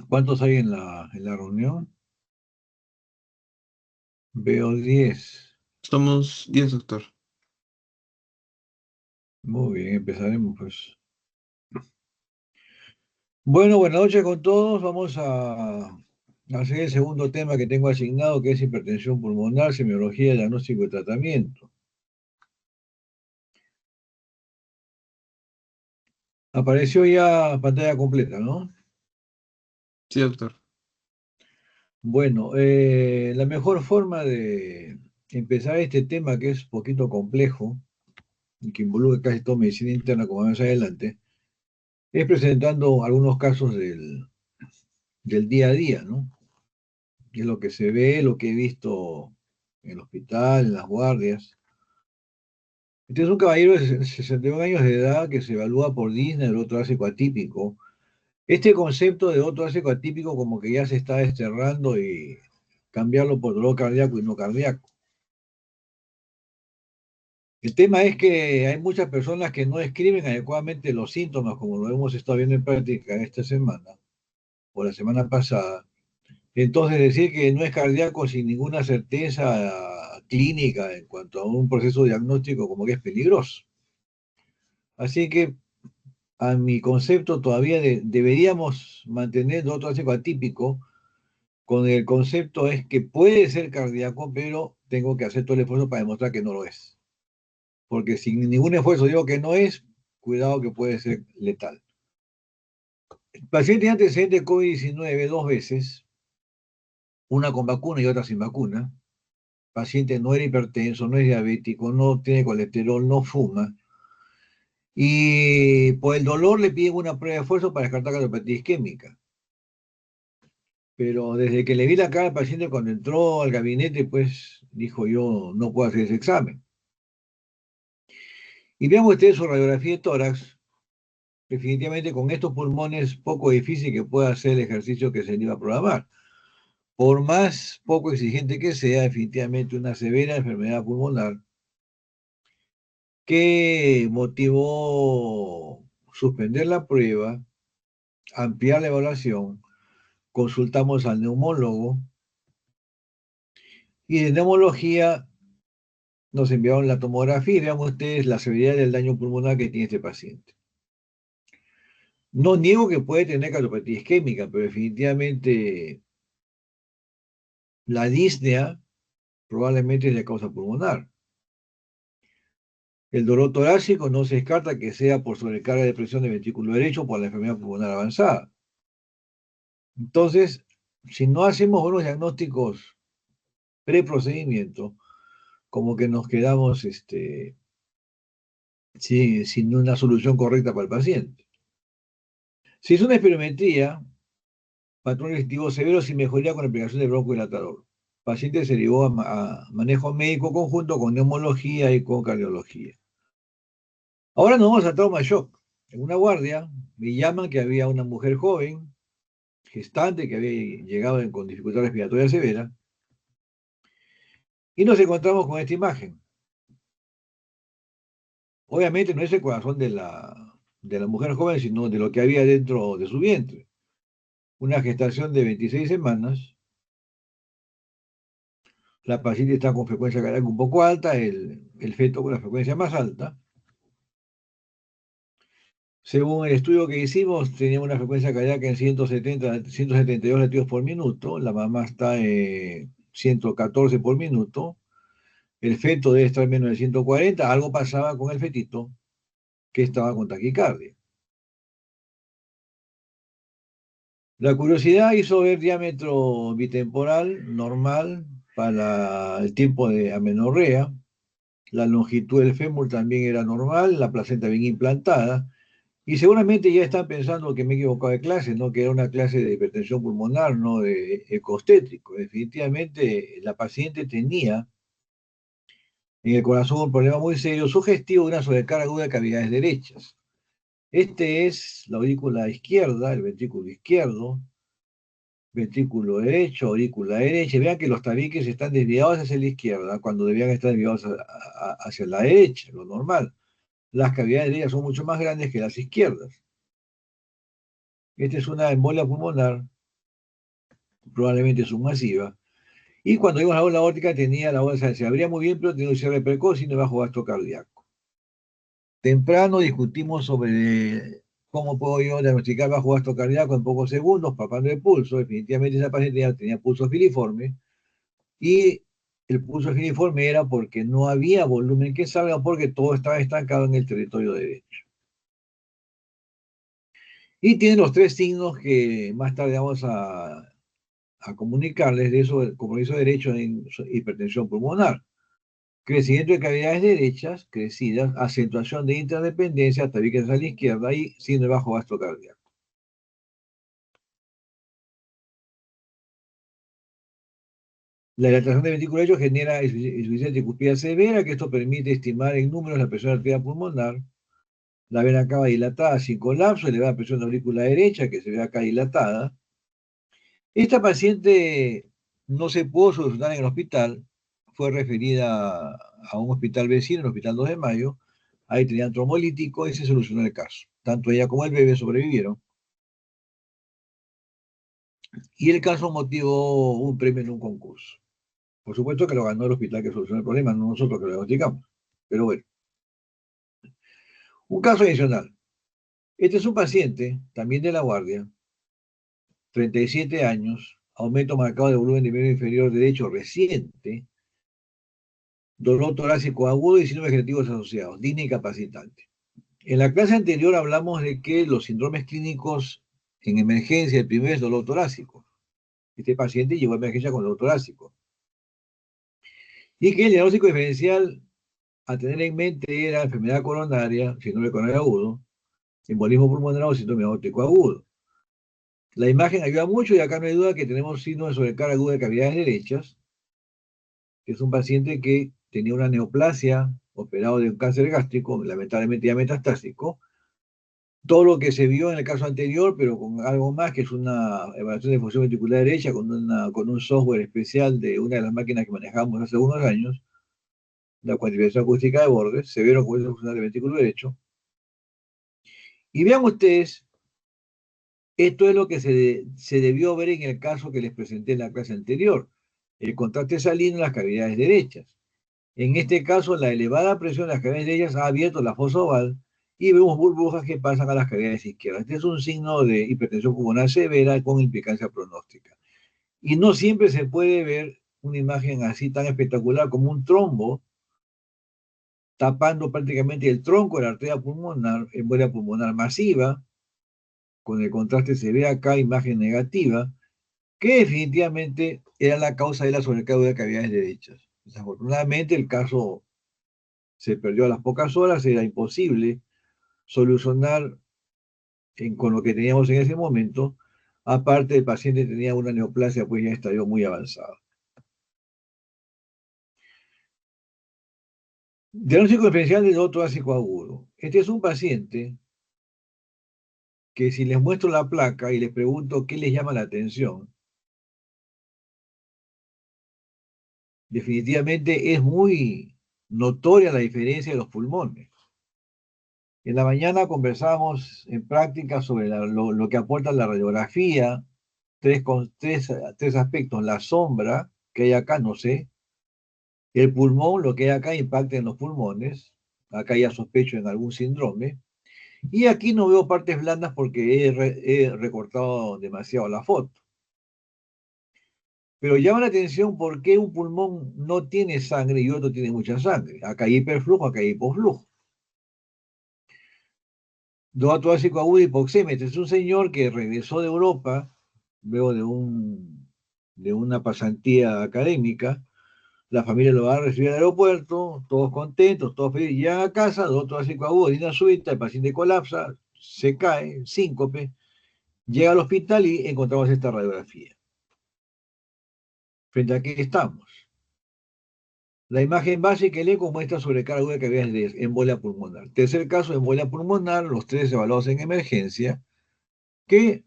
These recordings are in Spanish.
¿Cuántos hay en la reunión? Veo 10. Somos 10, doctor. Muy bien, empezaremos pues. Bueno, buenas noches con todos. Vamos a hacer el segundo tema que tengo asignado, que es hipertensión pulmonar, semiología, diagnóstico y tratamiento. Apareció ya pantalla completa, ¿no? Sí, doctor. Bueno, la mejor forma de empezar este tema, que es un poquito complejo y que involucra casi toda medicina interna, como vamos adelante, es presentando algunos casos del día a día, ¿no? Es lo que se ve, lo que he visto en el hospital, en las guardias. Este es un caballero de 61 años de edad que se evalúa por Disney, el otro ácido atípico. Este concepto de otro ácido atípico como que ya se está desterrando y cambiarlo por dolor cardíaco y no cardíaco. El tema es que hay muchas personas que no describen adecuadamente los síntomas, como lo hemos estado viendo en práctica esta semana o la semana pasada. Entonces, decir que no es cardíaco sin ninguna certeza clínica en cuanto a un proceso diagnóstico como que es peligroso. Así que, a mi concepto, todavía deberíamos mantener otro ácido atípico con el concepto es que puede ser cardíaco, pero tengo que hacer todo el esfuerzo para demostrar que no lo es. Porque sin ningún esfuerzo digo que no es, cuidado que puede ser letal. El paciente tiene antecedente de COVID-19 dos veces, una con vacuna y otra sin vacuna. Paciente no era hipertenso, no es diabético, no tiene colesterol, no fuma. Y por el dolor le piden una prueba de esfuerzo para descartar cardiopatía isquémica. Pero desde que le vi la cara al paciente cuando entró al gabinete, pues dijo yo no puedo hacer ese examen. Y vean ustedes su radiografía de tórax, definitivamente con estos pulmones poco difícil que pueda hacer el ejercicio que se le iba a programar. Por más poco exigente que sea, definitivamente una severa enfermedad pulmonar que motivó suspender la prueba, ampliar la evaluación, consultamos al neumólogo y de neumología nos enviaron la tomografía y vean ustedes la severidad del daño pulmonar que tiene este paciente. No niego que puede tener cardiopatía isquémica, pero definitivamente la disnea probablemente es de causa pulmonar. El dolor torácico no se descarta que sea por sobrecarga de presión del ventrículo derecho o por la enfermedad pulmonar avanzada. Entonces, si no hacemos buenos diagnósticos preprocedimiento, como que nos quedamos sin una solución correcta para el paciente. Se hizo una espirometría, patrón restrictivo severo sin mejoría con aplicación de bronco-dilatador. Paciente se llevó a manejo médico conjunto con neumología y con cardiología. Ahora nos vamos a trauma shock. En una guardia me llaman que había una mujer joven, gestante, que había llegado con dificultad respiratoria severa, y nos encontramos con esta imagen. Obviamente no es el corazón de la mujer joven, sino de lo que había dentro de su vientre. Una gestación de 26 semanas, la paciente está con frecuencia cardíaca un poco alta, el feto con la frecuencia más alta. Según el estudio que hicimos, tenía una frecuencia cardíaca en 172 latidos por minuto, la mamá está en 114 por minuto, el feto debe estar menos de 140, algo pasaba con el fetito que estaba con taquicardia. La curiosidad hizo ver diámetro bitemporal normal para el tiempo de amenorrea, la longitud del fémur también era normal, la placenta bien implantada, y seguramente ya están pensando que me he equivocado de clase, ¿no? Que era una clase de hipertensión pulmonar, no de ecostétrico. Definitivamente la paciente tenía en el corazón un problema muy serio, sugestivo de una sobrecarga aguda de cavidades derechas. Este es la aurícula izquierda, el ventrículo izquierdo, ventrículo derecho, aurícula derecha. Vean que los tabiques están desviados hacia la izquierda cuando debían estar desviados hacia la derecha, lo normal. Las cavidades derechas son mucho más grandes que las izquierdas. Esta es una embolia pulmonar probablemente submasiva. Y cuando vimos la válvula aórtica tenía la bolsa, se abría muy bien, pero tenía un cierre precoz y no bajo gasto cardíaco. Temprano discutimos sobre cómo puedo yo diagnosticar bajo gasto cardíaco en pocos segundos, palpando el pulso. Definitivamente esa paciente ya tenía pulso filiforme y el pulso filiforme era porque no había volumen que salga porque todo estaba estancado en el territorio derecho. Y tiene los tres signos que más tarde vamos a comunicarles de eso, compromiso de derecho en hipertensión pulmonar. Crecimiento de cavidades derechas, crecidas, acentuación de interdependencia, tabiques a la izquierda y síndrome de bajo gasto cardíaco. La dilatación del ventrículo derecho genera insuficiencia cuspidal severa, que esto permite estimar en números la presión arterial pulmonar. La vena cava dilatada sin colapso, elevada presión de aurícula derecha, que se ve acá dilatada. Esta paciente no se pudo solucionar en el hospital, fue referida a un hospital vecino, el Hospital 2 de Mayo, ahí tenían trombolítico y se solucionó el caso. Tanto ella como el bebé sobrevivieron. Y el caso motivó un premio en un concurso. Por supuesto que lo ganó el hospital que solucionó el problema, no nosotros que lo diagnosticamos. Pero bueno, un caso adicional. Este es un paciente, también de La Guardia, 37 años, aumento marcado de volumen de miembro inferior derecho reciente, dolor torácico agudo y síndromes creativos asociados, digna incapacitante. En la clase anterior hablamos de que los síndromes clínicos en emergencia, el primero es dolor torácico. Este paciente llegó a emergencia con dolor torácico. Y que el diagnóstico diferencial a tener en mente era enfermedad coronaria, síndrome coronario agudo, embolismo pulmonar o síndrome aórtico agudo. La imagen ayuda mucho y acá no hay duda que tenemos signos de sobrecarga aguda de cavidades derechas. Es un paciente que tenía una neoplasia, operado de un cáncer gástrico, lamentablemente ya metastásico. Todo lo que se vio en el caso anterior, pero con algo más, que es una evaluación de función ventricular derecha con un software especial de una de las máquinas que manejamos hace unos años, la cuantificación acústica de bordes, se vieron con funcional del ventrículo derecho. Y vean ustedes, esto es lo que se debió ver en el caso que les presenté en la clase anterior, el contraste salino en las cavidades derechas. En este caso, la elevada presión de las cavidades derechas ha abierto la fosa oval y vemos burbujas que pasan a las cavidades izquierdas. Este es un signo de hipertensión pulmonar severa con implicancia pronóstica. Y no siempre se puede ver una imagen así tan espectacular como un trombo tapando prácticamente el tronco de la arteria pulmonar, embolia pulmonar masiva. Con el contraste se ve acá imagen negativa, que definitivamente era la causa de la sobrecarga de cavidades derechas. Desafortunadamente el caso se perdió a las pocas horas, era imposible solucionar con lo que teníamos en ese momento. Aparte, el paciente tenía una neoplasia, pues ya estadio muy avanzado. Diagnóstico diferencial de dolor torácico agudo. Este es un paciente que si les muestro la placa y les pregunto qué les llama la atención, definitivamente es muy notoria la diferencia de los pulmones. En la mañana conversamos en práctica sobre lo que aporta la radiografía, tres aspectos: la sombra que hay acá, no sé, el pulmón, lo que hay acá impacta en los pulmones, acá ya sospecho en algún síndrome, y aquí no veo partes blandas porque he recortado demasiado la foto. Pero llama la atención por qué un pulmón no tiene sangre y otro tiene mucha sangre. Acá hay hiperflujo, acá hay hipoflujo. Dolor torácico agudo, hipoxemia. Este es un señor que regresó de Europa, luego de una pasantía académica. La familia lo va a recibir al aeropuerto, todos contentos, todos felices. Llegan a casa, dolor torácico agudo, edema súbita, el paciente colapsa, se cae, síncope. Llega al hospital y encontramos esta radiografía. Frente a qué estamos. La imagen base que eco muestra sobrecarga aguda de cavidades de embolia pulmonar. Tercer caso, embolia pulmonar, los tres evaluados en emergencia, que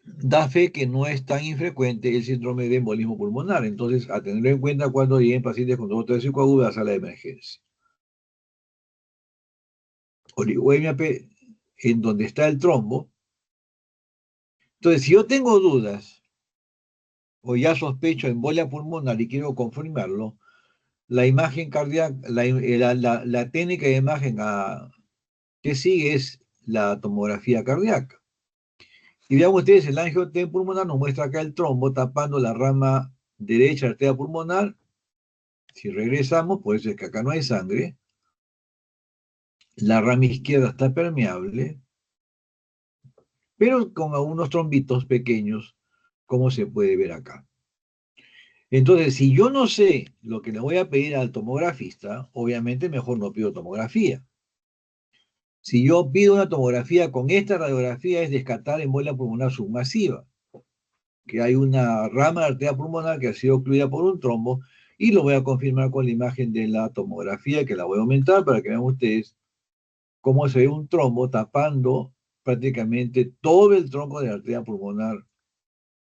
da fe que no es tan infrecuente el síndrome de embolismo pulmonar. Entonces, a tenerlo en cuenta cuando lleguen pacientes con dolor torácico agudo a la sala de emergencia. Oligoemia en donde está el trombo, Entonces, si yo tengo dudas o ya sospecho embolia pulmonar y quiero confirmarlo, la imagen cardíaca, la técnica de imagen que sigue es la tomografía cardíaca. Y vean ustedes, el angio-T pulmonar nos muestra acá el trombo tapando la rama derecha de la arteria pulmonar. Si regresamos, por eso es que acá no hay sangre. La rama izquierda está permeable, pero con algunos trombitos pequeños, como se puede ver acá. Entonces, si yo no sé lo que le voy a pedir al tomografista, obviamente mejor no pido tomografía. Si yo pido una tomografía con esta radiografía es descartar embolia pulmonar submasiva, que hay una rama de arteria pulmonar que ha sido ocluida por un trombo, y lo voy a confirmar con la imagen de la tomografía, que la voy a aumentar para que vean ustedes cómo se ve un trombo tapando prácticamente todo el tronco de la arteria pulmonar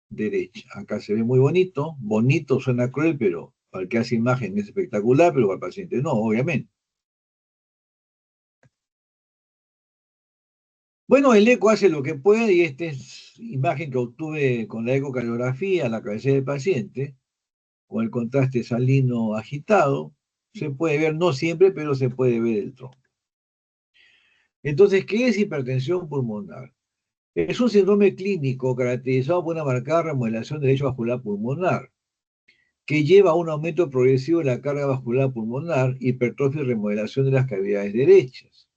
derecha. Acá se ve muy bonito, bonito suena cruel, pero para el que hace imagen es espectacular, pero para el paciente no, obviamente. Bueno, el eco hace lo que puede y esta es imagen que obtuve con la ecocardiografía, la cabecera del paciente, con el contraste salino agitado. Se puede ver, no siempre, pero se puede ver el tronco. Entonces, ¿qué es hipertensión pulmonar? Es un síndrome clínico caracterizado por una marcada remodelación del lecho vascular pulmonar, que lleva a un aumento progresivo de la carga vascular pulmonar, hipertrofia y remodelación de las cavidades derechas.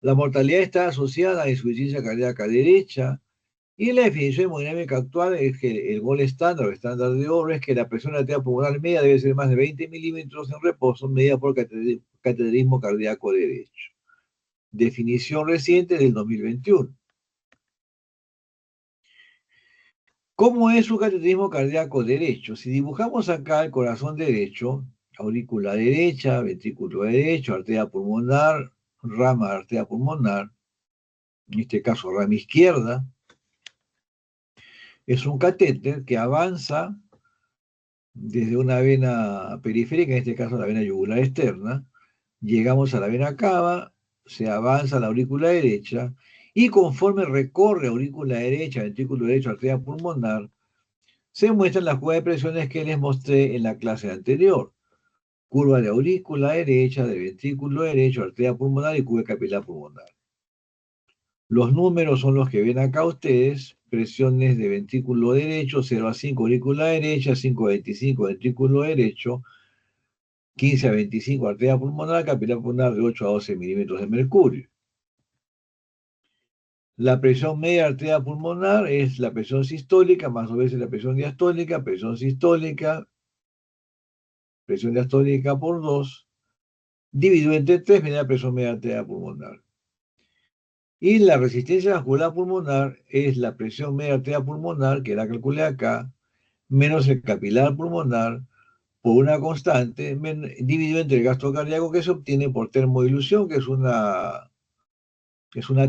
La mortalidad está asociada a insuficiencia cardíaca derecha, y la definición hemodinámica actual es que el gol estándar o estándar de oro es que la presión arterial pulmonar media debe ser más de 20 milímetros en reposo, medida por cateterismo cardíaco derecho. Definición reciente del 2021. ¿Cómo es su cateterismo cardíaco derecho? Si dibujamos acá el corazón derecho, aurícula derecha, ventrículo derecho, arteria pulmonar, rama de arteria pulmonar, en este caso rama izquierda, es un catéter que avanza desde una vena periférica, en este caso la vena yugular externa, llegamos a la vena cava, se avanza a la aurícula derecha, y conforme recorre aurícula derecha, ventrículo derecho, arteria pulmonar, se muestran las curvas de presiones que les mostré en la clase anterior. Curva de aurícula derecha, de ventrículo derecho, arteria pulmonar y curva capilar pulmonar. Los números son los que ven acá ustedes, presiones de ventrículo derecho, 0 a 5 aurícula derecha, 5 a 25 ventrículo derecho, 15 a 25 arteria pulmonar, capilar pulmonar de 8 a 12 milímetros de mercurio. La presión media arteria pulmonar es la presión sistólica, más 2 veces la presión diastólica, presión diastólica por 2, dividido entre 3, viene la presión media arteria pulmonar. Y la resistencia vascular pulmonar es la presión media arteria pulmonar, que la calculé acá, menos el capilar pulmonar por una constante, dividido entre el gasto cardíaco que se obtiene por termodilución, que es una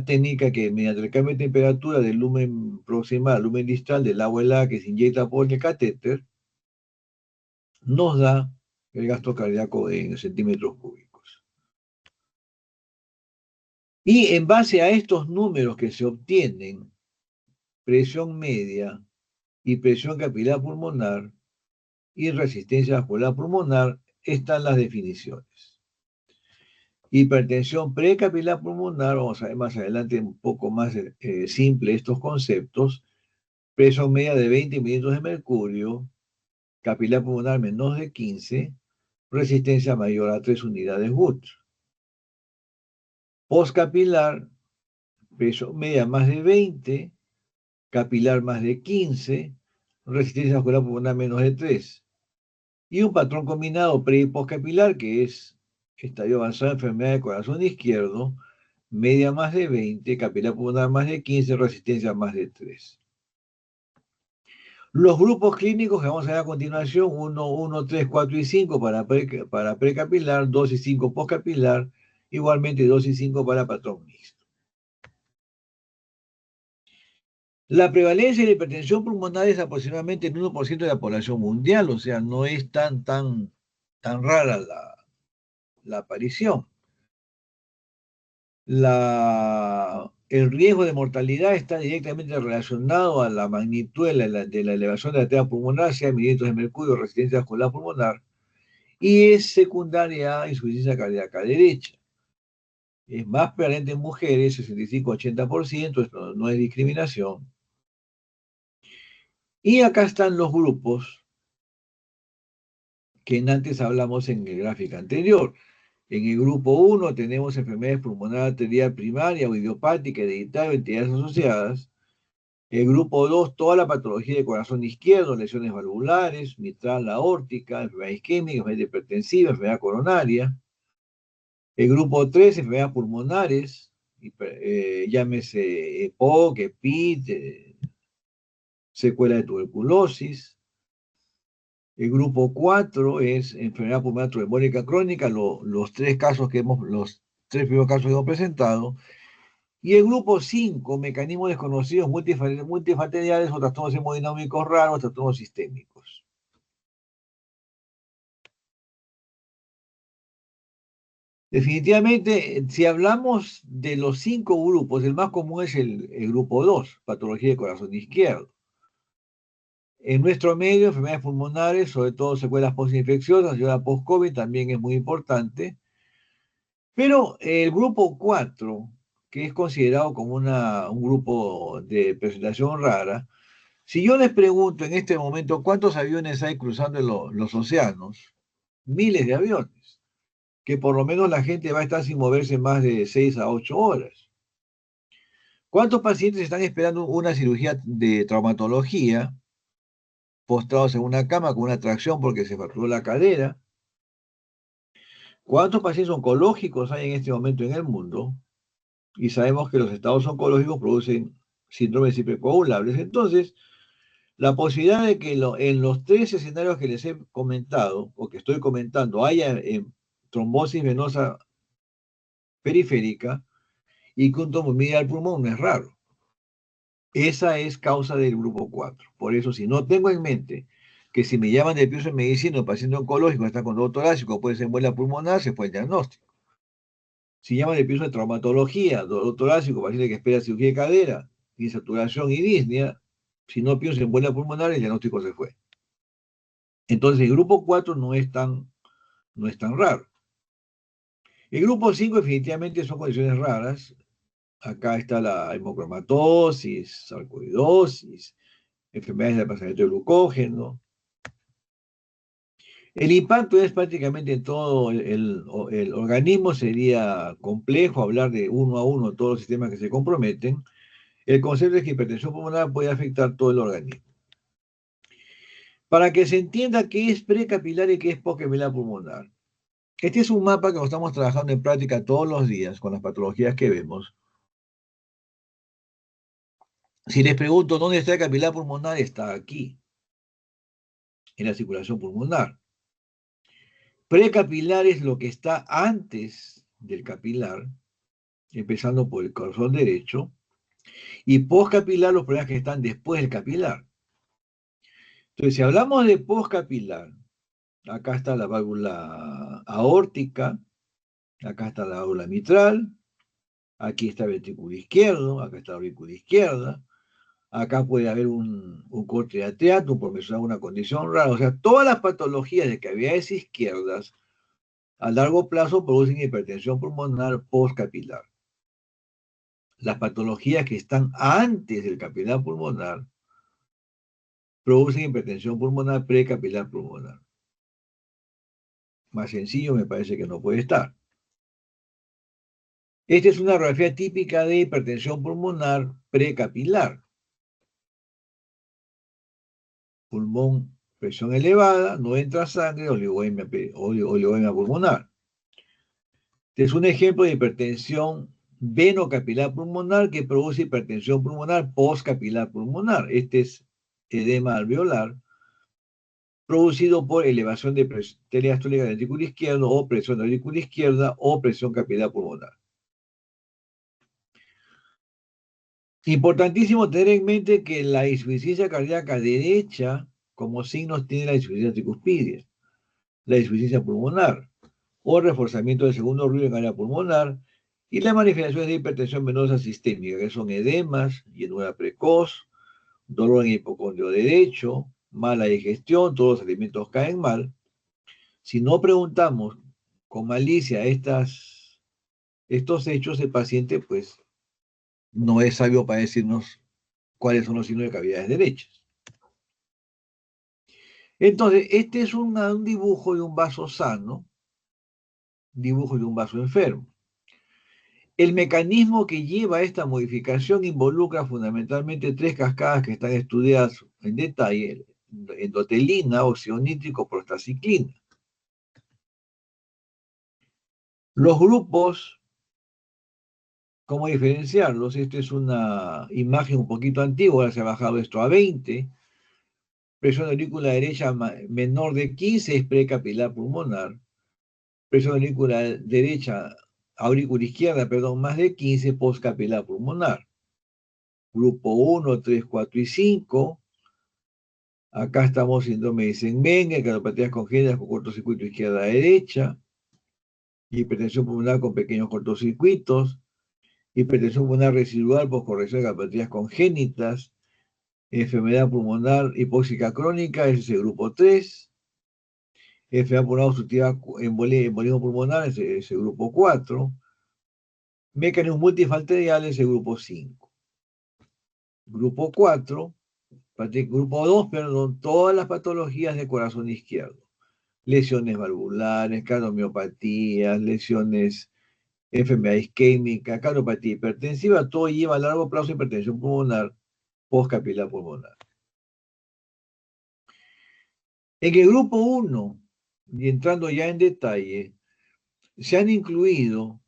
técnica que mediante el cambio de temperatura del lumen proximal al lumen distal del agua helada que se inyecta por el catéter, nos da el gasto cardíaco en centímetros cúbicos. Y en base a estos números que se obtienen, presión media y presión capilar pulmonar y resistencia vascular pulmonar, están las definiciones. Hipertensión precapilar pulmonar, vamos a ver más adelante un poco más simple estos conceptos, presión media de 20 milímetros de mercurio, capilar pulmonar menos de 15, resistencia mayor a 3 unidades Wood. Postcapilar, presión media más de 20, capilar más de 15, resistencia vascular pulmonar menos de 3. Y un patrón combinado pre y postcapilar, que es estadio avanzado de enfermedad de corazón izquierdo, media más de 20, capilar pulmonar más de 15, resistencia más de 3. Los grupos clínicos que vamos a ver a continuación, 1, 3, 4 y 5 para precapilar, 2 y 5 postcapilar, igualmente 2 y 5 para patrón mixto. La prevalencia de la hipertensión pulmonar es aproximadamente el 1% de la población mundial, o sea, no es tan rara la aparición. La el riesgo de mortalidad está directamente relacionado a la magnitud de la elevación de la actividad pulmonar, sea militos de mercurio, resistencia vascular pulmonar, y es secundaria a insuficiencia cardíaca derecha. Es más prevalente en mujeres, 65-80%, esto no es discriminación. Y acá están los grupos que antes hablamos en el gráfico anterior. En el grupo 1 tenemos enfermedades pulmonares arterial primaria o idiopática, hereditaria o entidades asociadas. El grupo 2, toda la patología de corazón izquierdo, lesiones valvulares, mitral aórtica, enfermedad isquémica, enfermedad hipertensiva, enfermedad coronaria. El grupo 3, enfermedades pulmonares, llámese EPOC, EPIT, secuela de tuberculosis. El grupo 4 es enfermedad pulmonar trombólica crónica, los tres primeros casos que hemos presentado. Y el grupo 5, mecanismos desconocidos multifactoriales o trastornos hemodinámicos raros, trastornos sistémicos. Definitivamente, si hablamos de los 5 grupos, el más común es el grupo 2, patología de corazón izquierdo. En nuestro medio, enfermedades pulmonares, sobre todo secuelas postinfecciosas, y ahora post-COVID también es muy importante. Pero el grupo 4, que es considerado como un grupo de presentación rara, si yo les pregunto en este momento cuántos aviones hay cruzando los océanos, miles de aviones, que por lo menos la gente va a estar sin moverse más de 6 a 8 horas. ¿Cuántos pacientes están esperando una cirugía de traumatología, postrados en una cama con una tracción porque se fracturó la cadera? ¿Cuántos pacientes oncológicos hay en este momento en el mundo? Y sabemos que los estados oncológicos producen síndromes hipercoagulables. Entonces, la posibilidad de que en los 3 escenarios que les he comentado, o que estoy comentando, haya trombosis venosa periférica y que un tromboembolia al pulmón no es raro. Esa es causa del grupo 4. Por eso, si no tengo en mente que si me llaman de pienso en medicina, un paciente oncológico está con dolor torácico, puede ser embolia pulmonar, se fue el diagnóstico. Si llaman de pienso de traumatología, dolor torácico, paciente que espera cirugía de cadera, insaturación y disnea, si no pienso en embolia pulmonar, el diagnóstico se fue. Entonces, el grupo 4 no es tan raro. El grupo 5 definitivamente son condiciones raras. Acá está la hemocromatosis, sarcoidosis, enfermedades de pasamiento de glucógeno. El impacto es prácticamente en todo el organismo, sería complejo hablar de uno a uno todos los sistemas que se comprometen. El concepto es que hipertensión pulmonar puede afectar todo el organismo. Para que se entienda qué es precapilar y qué es postcapilar pulmonar. Este es un mapa que estamos trabajando en práctica todos los días con las patologías que vemos. Si les pregunto dónde está el capilar pulmonar, está aquí, en la circulación pulmonar. Precapilar es lo que está antes del capilar, empezando por el corazón derecho, y postcapilar los problemas que están después del capilar. Entonces, si hablamos de postcapilar, acá está la válvula aórtica, acá está la válvula mitral, aquí está el ventrículo izquierdo, acá está la aurícula izquierda, acá puede haber un corte de atriato por mencionar una condición rara. O sea, todas las patologías de cavidades izquierdas a largo plazo producen hipertensión pulmonar postcapilar. Las patologías que están antes del capilar pulmonar producen hipertensión pulmonar precapilar pulmonar. Más sencillo me parece que no puede estar. Esta es una radiografía típica de hipertensión pulmonar precapilar. Pulmón, presión elevada, no entra sangre, oligoemia pulmonar. Este es un ejemplo de hipertensión venocapilar pulmonar que produce hipertensión pulmonar postcapilar pulmonar. Este es edema alveolar producido por elevación de presión diastólica del ventrículo izquierdo o presión de la aurícula izquierda o presión capilar pulmonar. Importantísimo tener en mente que la insuficiencia cardíaca derecha como signos tiene la insuficiencia tricuspidia, la insuficiencia pulmonar o reforzamiento del segundo ruido en área pulmonar Y las manifestaciones de hipertensión venosa sistémica, que son edemas, llenura precoz, dolor en hipocondrio derecho, mala digestión, todos los alimentos caen mal. Si no preguntamos con malicia estos hechos, el paciente pues no es sabio para decirnos cuáles son los signos de cavidades derechas. Entonces, este es un dibujo de un vaso sano, dibujo de un vaso enfermo. El mecanismo que lleva a esta modificación involucra fundamentalmente tres cascadas que están estudiadas en detalle: endotelina, óxido nítrico, prostaciclina. Los grupos, ¿cómo diferenciarlos? Esta es una imagen un poquito antigua, ahora se ha bajado esto a 20. Presión aurícula derecha menor de 15 es precapilar pulmonar. Presión aurícula izquierda, perdón, más de 15 postcapilar pulmonar. Grupo 1, 3, 4 y 5. Acá estamos síndrome de Eisenmenger, cardiopatías congénitas con cortocircuito izquierda-derecha, hipertensión pulmonar con pequeños cortocircuitos, hipertensión pulmonar residual por corrección de cardiopatías congénitas, enfermedad pulmonar hipóxica crónica, ese es el grupo 3, enfermedad pulmonar obstructiva, embolismo pulmonar, ese es el grupo 4, mecanismos multifactoriales, el grupo 5. Grupo 4, grupo 2, perdón, todas las patologías de corazón izquierdo. Lesiones valvulares, cardiomiopatías, lesiones, enfermedad isquémica, cardiopatía hipertensiva, todo lleva a largo plazo hipertensión pulmonar, postcapilar pulmonar. En el grupo 1, y entrando ya en detalle, se han incluido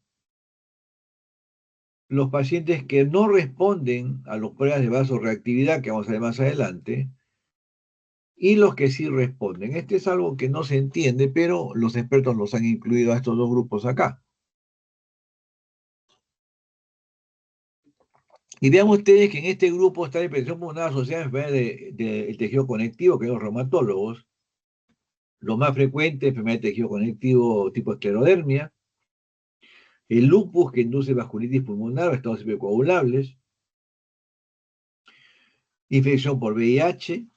los pacientes que no responden a las pruebas de vasorreactividad, que vamos a ver más adelante, y los que sí responden. Este es algo que no se entiende, pero los expertos los han incluido a estos dos grupos acá. Y vean ustedes que en este grupo está la hipertensión pulmonar asociada a enfermedades del tejido conectivo, que son los reumatólogos. Lo más frecuente, enfermedad de tejido conectivo tipo esclerodermia. El lupus, que induce vasculitis pulmonar, estados hipercoagulables. Infección por VIH,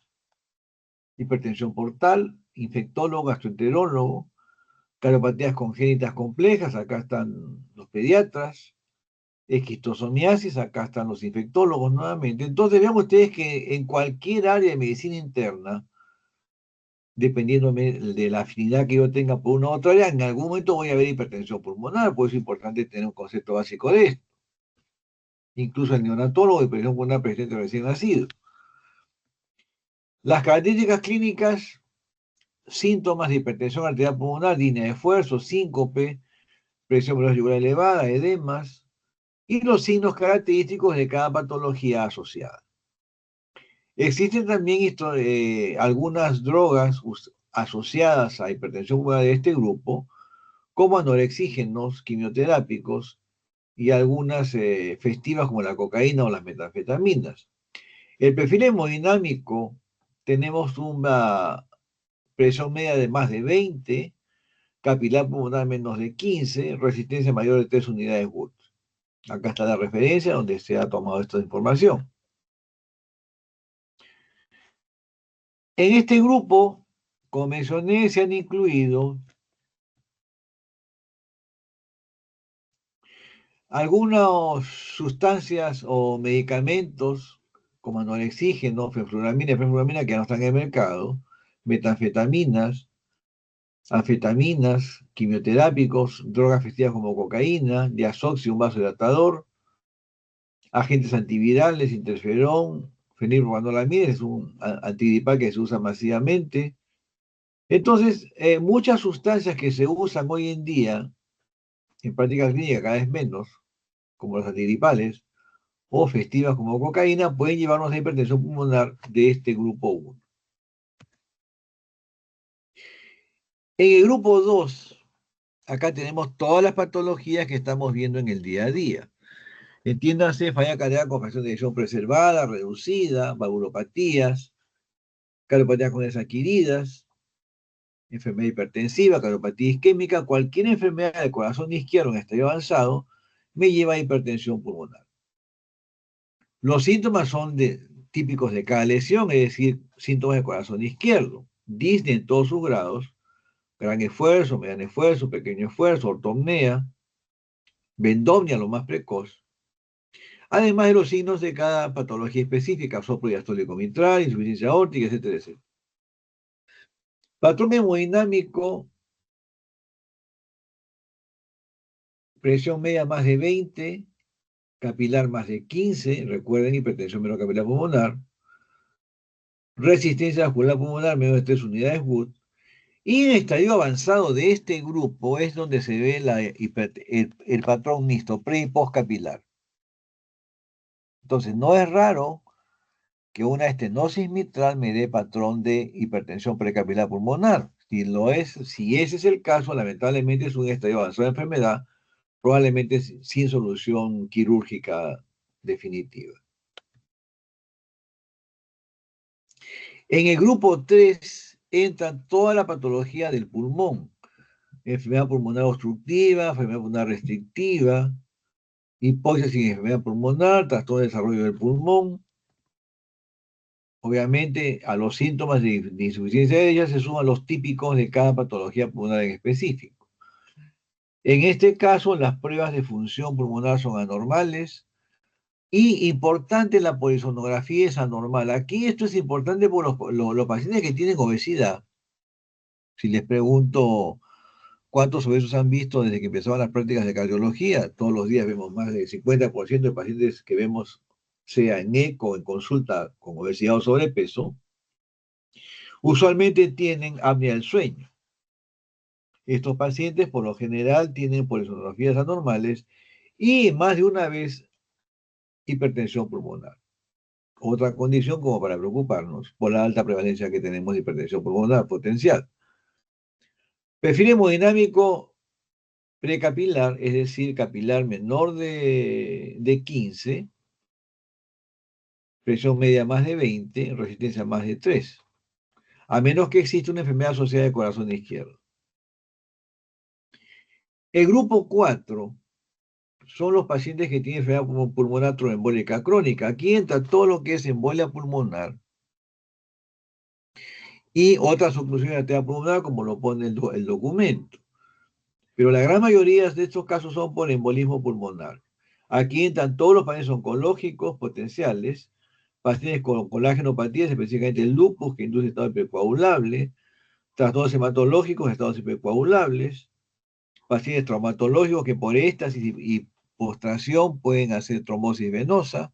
hipertensión portal, infectólogo, gastroenterólogo, cardiopatías congénitas complejas, acá están los pediatras, esquistosomiasis, acá están los infectólogos nuevamente. Entonces vean ustedes que en cualquier área de medicina interna, dependiendo de la afinidad que yo tenga por una u otra área, en algún momento voy a ver hipertensión pulmonar, por eso es importante tener un concepto básico de esto. Incluso el neonatólogo, hipertensión pulmonar presente recién nacido. Las características clínicas: síntomas de hipertensión arterial pulmonar, disnea de esfuerzo, síncope, presión veloz elevada, edemas, y los signos característicos de cada patología asociada. Existen también algunas drogas asociadas a hipertensión pulmonar de este grupo, como anorexígenos, quimioterápicos, y algunas festivas como la cocaína o las metanfetaminas. El perfil hemodinámico: tenemos una presión media de más de 20, capilar pulmonar menos de 15, resistencia mayor de 3 unidades Wood. Acá está la referencia donde se ha tomado esta información. En este grupo, como mencioné, se han incluido algunas sustancias o medicamentos como anorexígeno, fenfluramina, que ya no están en el mercado, metanfetaminas, anfetaminas, quimioterápicos, drogas festivas como cocaína, diazoxi, un vasodilatador, agentes antivirales, interferón, fenilpropanololamida, es un antigripal que se usa masivamente. Entonces, muchas sustancias que se usan hoy en día en práctica clínica cada vez menos, como los antigripales, o festivas como cocaína, pueden llevarnos a hipertensión pulmonar de este grupo 1. En el grupo 2, acá tenemos todas las patologías que estamos viendo en el día a día. Entiéndase, falla cardíaca con fracción de eyección preservada, reducida, valvulopatías, cardiopatías congénitas adquiridas, enfermedad hipertensiva, cardiopatía isquémica, cualquier enfermedad del corazón izquierdo en estadio avanzado, me lleva a hipertensión pulmonar. Los síntomas son típicos de cada lesión, es decir, síntomas de corazón izquierdo, disnea en todos sus grados, gran esfuerzo, mediano esfuerzo, pequeño esfuerzo, ortopnea, bendomnia lo más precoz, además de los signos de cada patología específica, soplo diastólico mitral, insuficiencia aórtica, etcétera, etcétera. Patrón hemodinámico, presión media más de 20, capilar más de 15, recuerden, hipertensión capilar pulmonar, resistencia vascular pulmonar menos de 3 unidades Wood, y en el estadio avanzado de este grupo es donde se ve el patrón mixto, pre y post capilar. Entonces, no es raro que una estenosis mitral me dé patrón de hipertensión precapilar pulmonar. Si ese es el caso, lamentablemente es un estadio avanzado de enfermedad, probablemente sin solución quirúrgica definitiva. En el grupo 3 entra toda la patología del pulmón, enfermedad pulmonar obstructiva, enfermedad pulmonar restrictiva, hipoxia sin enfermedad pulmonar, trastorno de desarrollo del pulmón. Obviamente, a los síntomas de insuficiencia de ella se suman los típicos de cada patología pulmonar en específico. En este caso, las pruebas de función pulmonar son anormales y importante, la polisonografía es anormal. Aquí esto es importante por los pacientes que tienen obesidad. Si les pregunto cuántos obesos han visto desde que empezaron las prácticas de cardiología, todos los días vemos más del 50% de pacientes que vemos, sea en eco o en consulta con obesidad o sobrepeso, usualmente tienen apnea del sueño. Estos pacientes por lo general tienen polisonografías anormales y más de una vez hipertensión pulmonar. Otra condición como para preocuparnos por la alta prevalencia que tenemos de hipertensión pulmonar potencial. Perfil hemodinámico precapilar, es decir, capilar menor de 15, presión media más de 20, resistencia más de 3, a menos que exista una enfermedad asociada de corazón izquierdo. El grupo 4 son los pacientes que tienen enfermedad pulmonar tromboembólica crónica. Aquí entra todo lo que es embolia pulmonar y otras oclusiones de arteria pulmonar, como lo pone el documento. Pero la gran mayoría de estos casos son por embolismo pulmonar. Aquí entran todos los pacientes oncológicos potenciales, pacientes con colágenopatías, específicamente el lupus, que induce estado hipercoagulable, trastornos hematológicos, estados hipercoagulables, pacientes traumatológicos que por éstasis y postración pueden hacer trombosis venosa,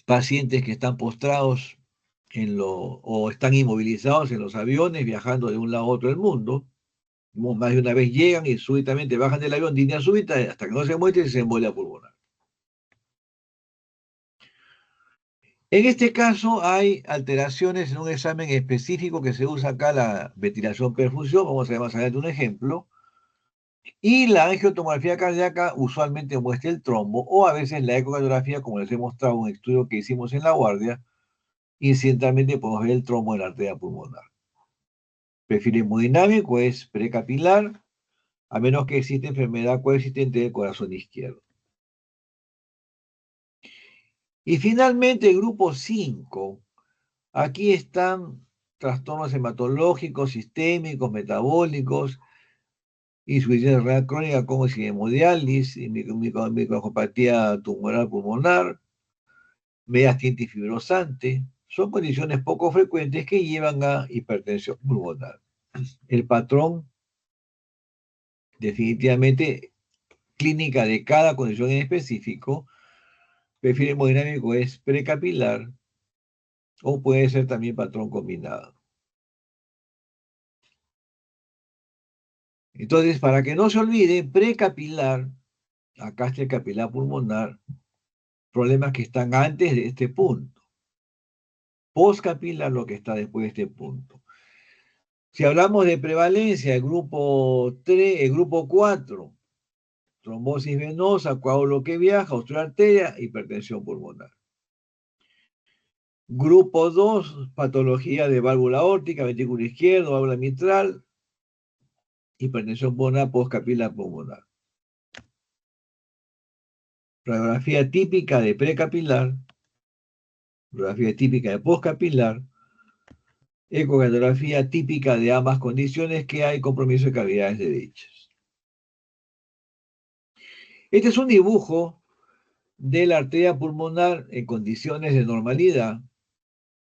pacientes que están postrados o están inmovilizados en los aviones viajando de un lado a otro del mundo. Más de una vez llegan y súbitamente bajan del avión, línea súbita, hasta que no se muestre y se embolia pulmonar. En este caso hay alteraciones en un examen específico que se usa acá, la ventilación perfusión, vamos a ver más adelante un ejemplo, y la angiotomografía cardíaca usualmente muestra el trombo, o a veces la ecocardiografía, como les he mostrado en un estudio que hicimos en la guardia, incidentalmente podemos ver el trombo en la arteria pulmonar. Perfil hemodinámico es precapilar, a menos que exista enfermedad coexistente del corazón izquierdo. Y finalmente el grupo 5, aquí están trastornos hematológicos, sistémicos, metabólicos, insuficiencia renal crónica como hemodiálisis, microangiopatía tumoral pulmonar, media tinta fibrosante, son condiciones poco frecuentes que llevan a hipertensión pulmonar. El patrón, definitivamente, clínica de cada condición en específico, perfil hemodinámico es precapilar o puede ser también patrón combinado. Entonces, para que no se olvide, precapilar, acá está el capilar pulmonar, problemas que están antes de este punto. Postcapilar, lo que está después de este punto. Si hablamos de prevalencia, el grupo 3, el grupo 4, trombosis venosa, coágulo que viaja, obstrucción arteria, hipertensión pulmonar. Grupo 2, patología de válvula aórtica, ventrículo izquierdo, válvula mitral, hipertensión pulmonar postcapilar pulmonar. Radiografía típica de precapilar, radiografía típica de postcapilar, ecocardiografía típica de ambas condiciones que hay compromiso de cavidades derechas. Este es un dibujo de la arteria pulmonar en condiciones de normalidad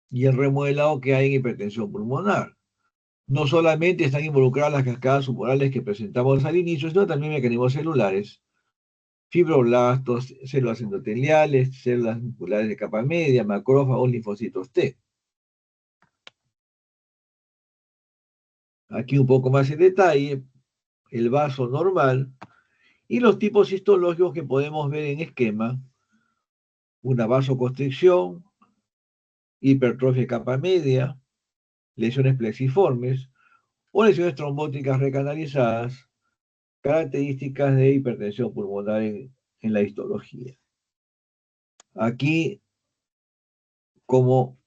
y el remodelado que hay en hipertensión pulmonar. No solamente están involucradas las cascadas humorales que presentamos al inicio, sino también mecanismos celulares, fibroblastos, células endoteliales, células musculares de capa media, macrófagos, linfocitos T. Aquí un poco más en detalle, el vaso normal y los tipos histológicos que podemos ver en esquema: una vasoconstricción, hipertrofia de capa media, lesiones plexiformes o lesiones trombóticas recanalizadas, características de hipertensión pulmonar en la histología. Aquí, como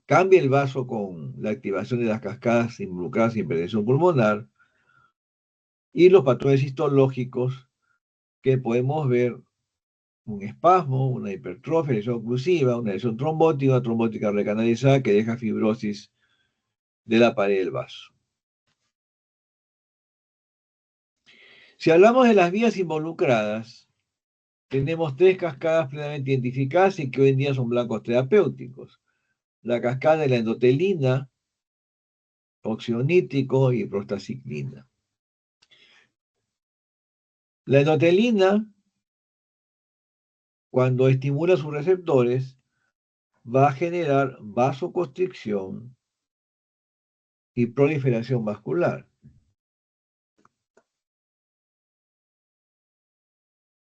cambia el vaso con la activación de las cascadas involucradas en hipertensión pulmonar y los patrones histológicos que podemos ver: un espasmo, una hipertrofia, lesión oclusiva, una lesión trombótica, una trombótica recanalizada que deja fibrosis de la pared del vaso. Si hablamos de las vías involucradas, tenemos 3 cascadas plenamente identificadas y que hoy en día son blancos terapéuticos: la cascada de la endotelina, óxido nítrico y prostaciclina. La endotelina, cuando estimula sus receptores, va a generar vasoconstricción y proliferación vascular.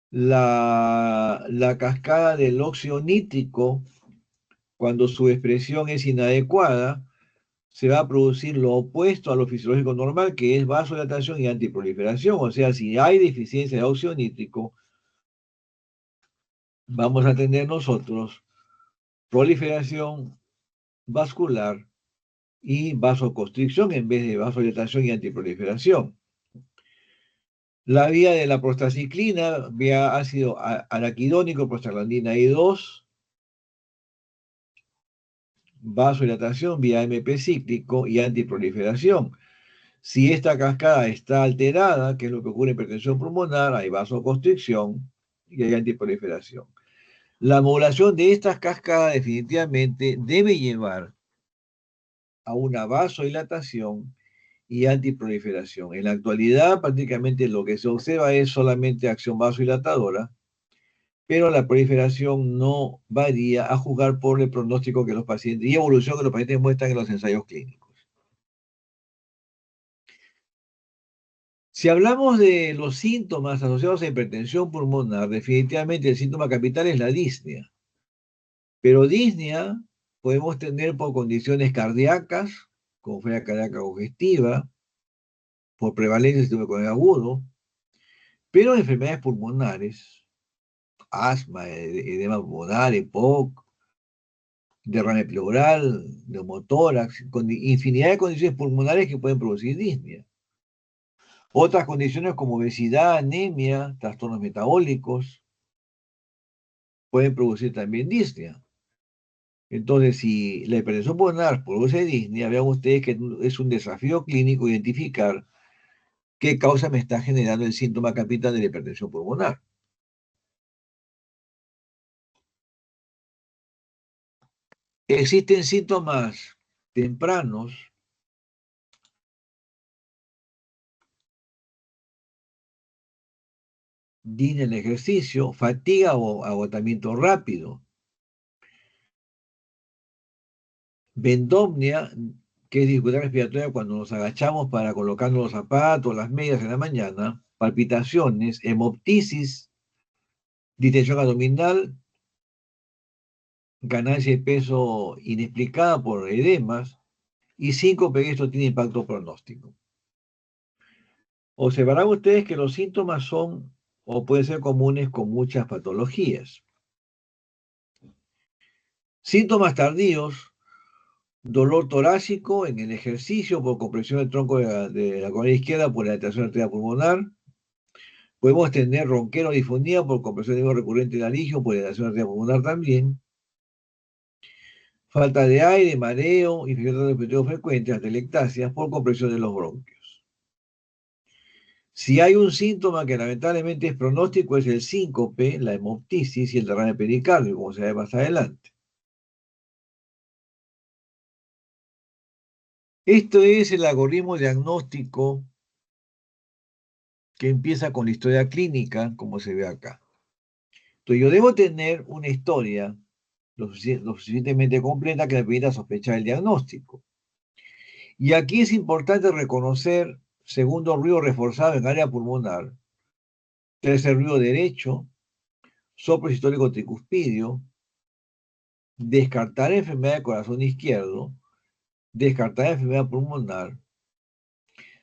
La cascada del óxido nítrico, cuando su expresión es inadecuada, se va a producir lo opuesto a lo fisiológico normal, que es vasodilatación y antiproliferación. O sea, si hay deficiencia de óxido nítrico, vamos a tener nosotros proliferación vascular y vasoconstricción en vez de vasodilatación y antiproliferación. La vía de la prostaciclina, vía ácido araquidónico, prostaglandina I2, vasodilatación vía AMP cíclico y antiproliferación. Si esta cascada está alterada, que es lo que ocurre en hipertensión pulmonar, hay vasoconstricción y hay antiproliferación. La modulación de estas cascadas definitivamente debe llevar a una vasodilatación y antiproliferación. En la actualidad, prácticamente lo que se observa es solamente acción vasodilatadora, pero la proliferación no varía a juzgar por el pronóstico que los pacientes y evolución que los pacientes muestran en los ensayos clínicos. Si hablamos de los síntomas asociados a hipertensión pulmonar, definitivamente el síntoma capital es la disnea. Pero disnea podemos tener por condiciones cardíacas, como falla cardíaca congestiva, por prevalencia de síndrome coronariano agudo, pero enfermedades pulmonares, asma, edema pulmonar, EPOC, derrame pleural, neumotórax, con infinidad de condiciones pulmonares que pueden producir disnea. Otras condiciones como obesidad, anemia, trastornos metabólicos, pueden producir también disnea. Entonces, si la hipertensión pulmonar produce disnea, vean ustedes que es un desafío clínico identificar qué causa me está generando el síntoma capital de la hipertensión pulmonar. Existen síntomas tempranos disnea en el ejercicio, fatiga o agotamiento rápido, vendopnia, que es dificultad respiratoria cuando nos agachamos para colocarnos los zapatos, las medias en la mañana, palpitaciones, hemoptisis, distensión abdominal, ganancia de peso inexplicada por edemas y síncope, que esto tiene impacto pronóstico. Observarán ustedes que los síntomas son o pueden ser comunes con muchas patologías. Síntomas tardíos dolor torácico en el ejercicio por compresión del tronco de la columna izquierda por la dilatación arterial pulmonar. Podemos tener ronquera o disfonía por compresión de recurrente laringio por dilatación arterial pulmonar también. Falta de aire, mareo, infección respiratoria frecuente, atelectasias por compresión de los bronquios. Si hay un síntoma que lamentablemente es pronóstico, es el síncope, la hemoptisis y el derrame pericardio, como se ve más adelante. Esto es el algoritmo diagnóstico que empieza con la historia clínica, como se ve acá. Entonces, yo debo tener una historia lo suficientemente completa que me permita sospechar el diagnóstico. Y aquí es importante reconocer segundo ruido reforzado en área pulmonar, tercer ruido derecho, soplo sistólico tricuspidio, descartar enfermedad del corazón izquierdo, descartar enfermedad pulmonar,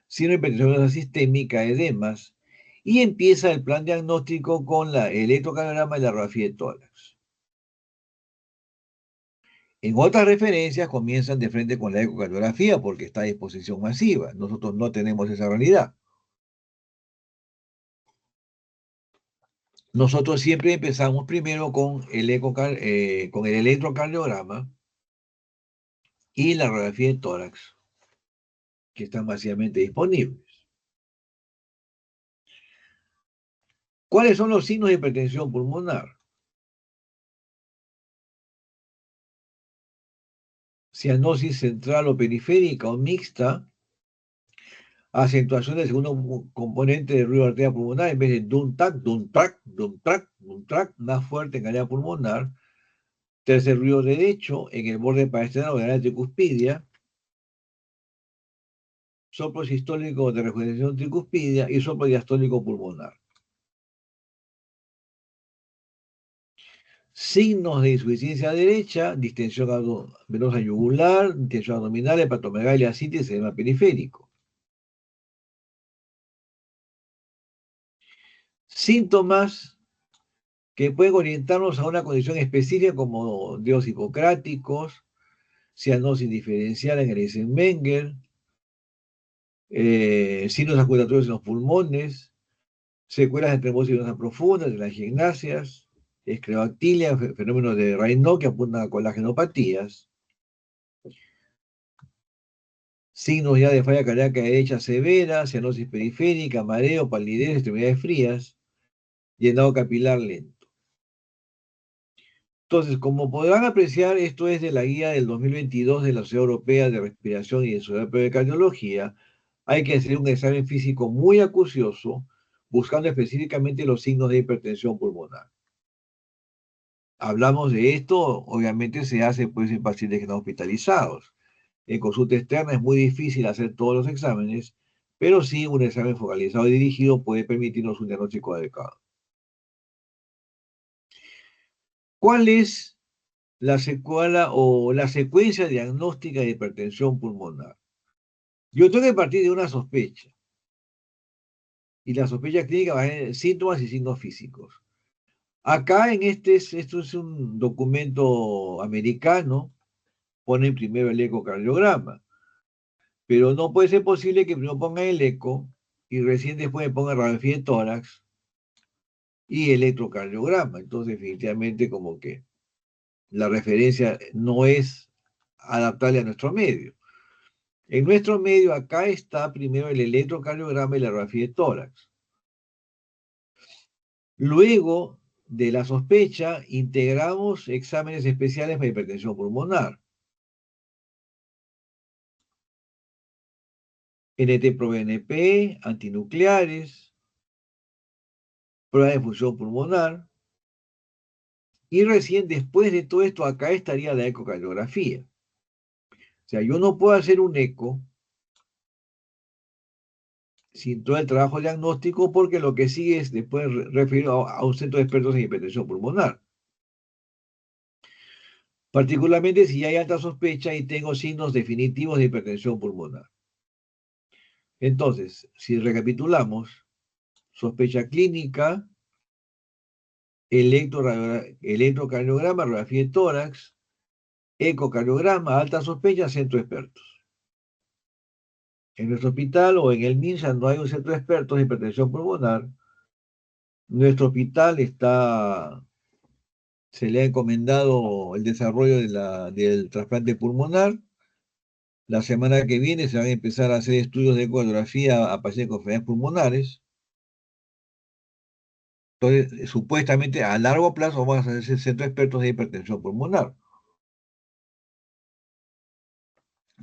signo de hipertensión sistémica, edemas, y empieza el plan diagnóstico con el electrocardiograma y la radiografía de tórax. En otras referencias comienzan de frente con la ecocardiografía porque está a disposición masiva. Nosotros no tenemos esa realidad. Nosotros siempre empezamos primero con con el electrocardiograma y la radiografía de tórax, que están masivamente disponibles. ¿Cuáles son los signos de hipertensión pulmonar? Cianosis central o periférica o mixta, acentuación del segundo componente del ruido arterial pulmonar en vez de dum-tac, dum-trac, dum-trac, dum-trac, más fuerte en área pulmonar. Tercer ruido derecho en el borde paresternal o de la tricuspidia. Soplo sistólico de rejuvenación tricuspidia y soplo diastólico pulmonar. Signos de insuficiencia derecha, distensión venosa yugular, distensión abdominal, hepatomegalia, citis, edema periférico. Síntomas que pueden orientarnos a una condición específica como dedos hipocráticos, cianosis diferencial en el Eisenmenger, signos acutatorios en los pulmones, secuelas de trombosis venosa profunda, de las gimnasias, escleroactilia, fenómenos de Raynaud que apuntan a colagenopatías, signos ya de falla cardíaca derecha severa, cianosis periférica, mareo, palidez, extremidades frías, llenado capilar lento. Entonces, como podrán apreciar, esto es de la guía del 2022 de la Sociedad Europea de Respiración y de Sociedad Europea de Cardiología. Hay que hacer un examen físico muy acucioso, buscando específicamente los signos de hipertensión pulmonar. Hablamos de esto, obviamente se hace pues en pacientes que están hospitalizados. En consulta externa es muy difícil hacer todos los exámenes, pero sí un examen focalizado y dirigido puede permitirnos un diagnóstico adecuado. ¿Cuál es la secuela o la secuencia diagnóstica de hipertensión pulmonar? Yo tengo que partir de una sospecha. Y la sospecha clínica va a tener síntomas y signos físicos. Acá esto es un documento americano, ponen primero el ecocardiograma. Pero no puede ser posible que primero pongan el eco y recién después me pongan radiografía de tórax y electrocardiograma. Entonces, definitivamente, como que la referencia no es adaptable a nuestro medio. En nuestro medio, acá está primero el electrocardiograma y la radiografía de tórax. Luego de la sospecha, integramos exámenes especiales para hipertensión pulmonar. NT-proBNP, antinucleares, prueba de función pulmonar. Y recién después de todo esto, acá estaría la ecocardiografía. O sea, yo no puedo hacer un eco sin todo el trabajo diagnóstico porque lo que sigue es después referir a un centro de expertos en hipertensión pulmonar. Particularmente si hay alta sospecha y tengo signos definitivos de hipertensión pulmonar. Entonces, si recapitulamos, sospecha clínica, electrocardiograma, radiografía de tórax, ecocardiograma, alta sospecha, centro de expertos. En nuestro hospital o en el MINSA no hay un centro de expertos de hipertensión pulmonar. Nuestro hospital se le ha encomendado el desarrollo del trasplante pulmonar. La semana que viene se van a empezar a hacer estudios de ecografía a pacientes con enfermedades pulmonares. Entonces, supuestamente a largo plazo vamos a hacer centro de expertos de hipertensión pulmonar.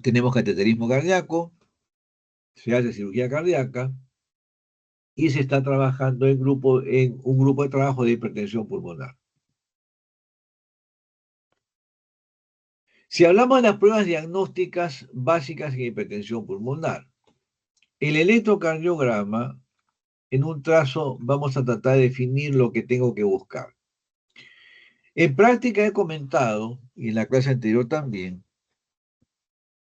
Tenemos cateterismo cardíaco, se hace cirugía cardíaca y se está trabajando en un grupo de trabajo de hipertensión pulmonar. Si hablamos de las pruebas diagnósticas básicas en hipertensión pulmonar, el electrocardiograma, en un trazo, vamos a tratar de definir lo que tengo que buscar. En práctica he comentado, y en la clase anterior también,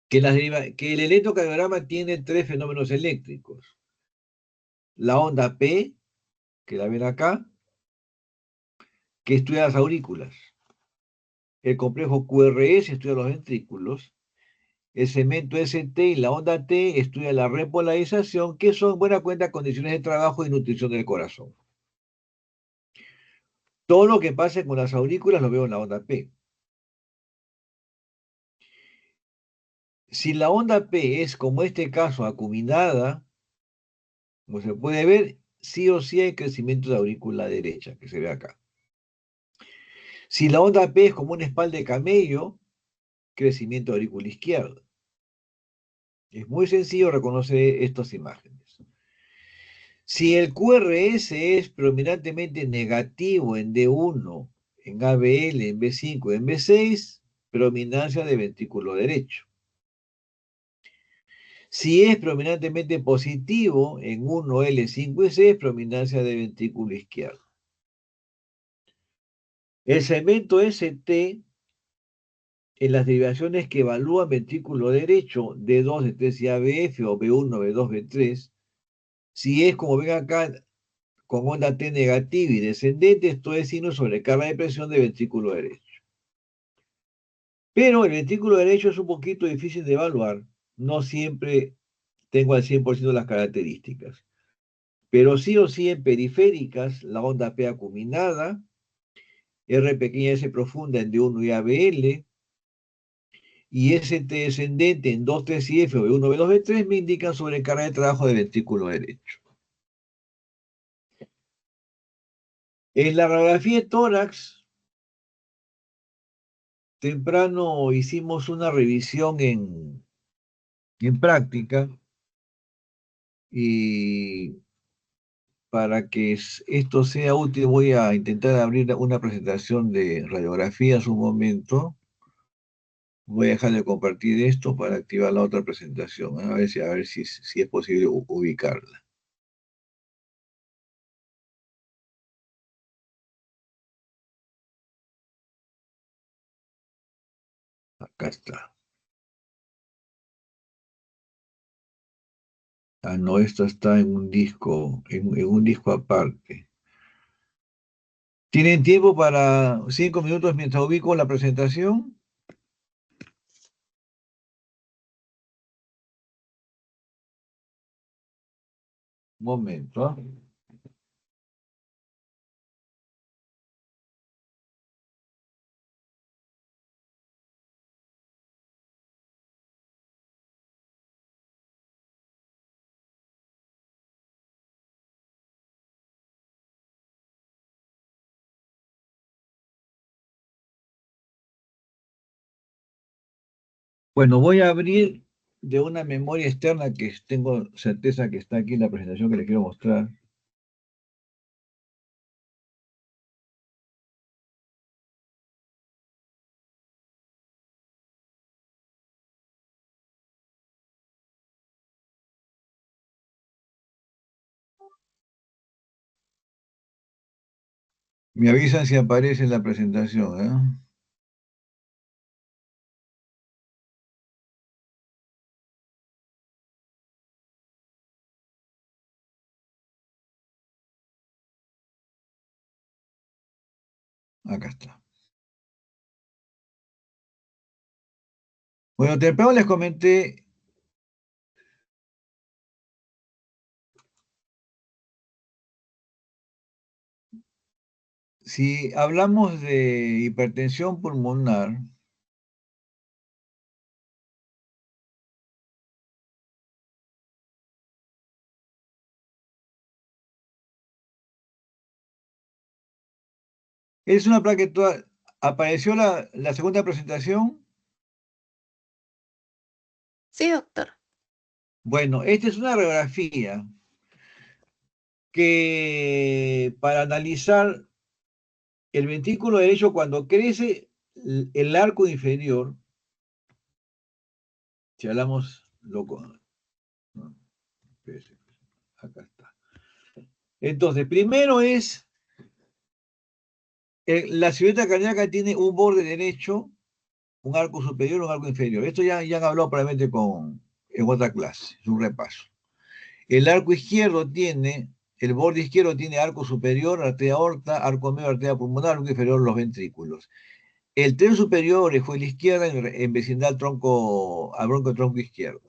que el electrocardiograma tiene tres fenómenos eléctricos. La onda P, que la ven acá, que estudia las aurículas. El complejo QRS estudia los ventrículos. El segmento ST y la onda T estudia la repolarización, que son, en buena cuenta, condiciones de trabajo y nutrición del corazón. Todo lo que pase con las aurículas lo veo en la onda P. Si la onda P es, como este caso, acuminada, como se puede ver, sí o sí hay crecimiento de aurícula derecha, que se ve acá. Si la onda P es como una espalda de camello, crecimiento de aurícula izquierda. Es muy sencillo reconocer estas imágenes. Si el QRS es predominantemente negativo en D1, en ABL, en B5, en B6, predominancia de ventrículo derecho. Si es predominantemente positivo en 1, L5 y 6, predominancia de ventrículo izquierdo. El segmento ST, en las derivaciones que evalúan ventrículo derecho, D2, D3 y ABF, o B1, B2, B3, si es, como ven acá, con onda T negativa y descendente, esto es signo sobre carga de presión de ventrículo derecho. Pero el ventrículo derecho es un poquito difícil de evaluar, no siempre tengo al 100% las características. Pero sí o sí en periféricas, la onda P acuminada, R pequeña S profunda en D1 y ABL, y ST descendente en 2, 3 y F, o B1, B2, B3, me indican sobrecarga de trabajo de ventrículo derecho. En la radiografía de tórax, temprano hicimos una revisión en práctica, y para que esto sea útil voy a intentar abrir una presentación de radiografías un momento. Voy a dejar de compartir esto para activar la otra presentación, ¿eh? A ver si es posible ubicarla. Acá está. Ah, no, esto está en un disco, en un disco aparte. ¿Tienen tiempo para 5 minutos mientras ubico la presentación? Un momento, ¿ah? Bueno, voy a abrir de una memoria externa que tengo certeza que está aquí en la presentación que les quiero mostrar. Me avisan si aparece en la presentación, ¿eh? Acá está. Bueno, temprano les comenté, si hablamos de hipertensión pulmonar, es una placa. ¿Apareció la segunda presentación? Sí, doctor. Bueno, esta es una radiografía que para analizar el ventrículo derecho cuando crece el arco inferior, si hablamos loco, no, espérese, acá está. Entonces, primero es, la silueta cardíaca tiene un borde derecho, un arco superior, un arco inferior. Esto ya han hablado probablemente en otra clase, es un repaso. El arco izquierdo tiene, el borde izquierdo tiene arco superior, arteria aorta, arco medio, arteria pulmonar, arco inferior, los ventrículos. El tren superior fue a la izquierda en vecindad al bronco tronco izquierdo.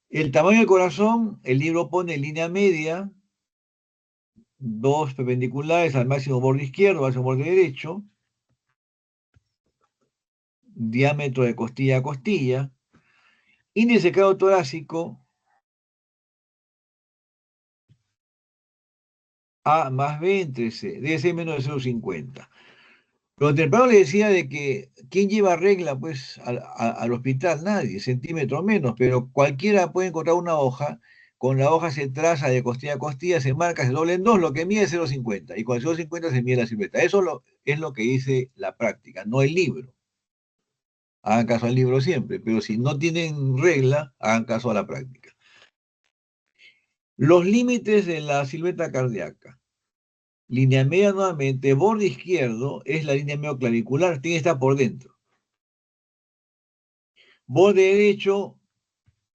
El tamaño del corazón, el libro pone línea media, dos perpendiculares al máximo borde izquierdo, máximo borde derecho, diámetro de costilla a costilla, índice de torácico A más B entre C, debe ser menos de 0,50. Pero temprano le decía de que ¿quién lleva regla pues al hospital? Nadie, centímetro menos, pero cualquiera puede encontrar una hoja, con la hoja se traza de costilla a costilla, se marca, se doble en dos, lo que mide es 0,50, y con el 0,50 se mide la silueta. Es lo que dice la práctica, no el libro. Hagan caso al libro siempre, pero si no tienen regla, hagan caso a la práctica. Los límites de la silueta cardíaca. Línea media nuevamente, borde izquierdo es la línea medio clavicular, tiene que estar por dentro. Borde derecho,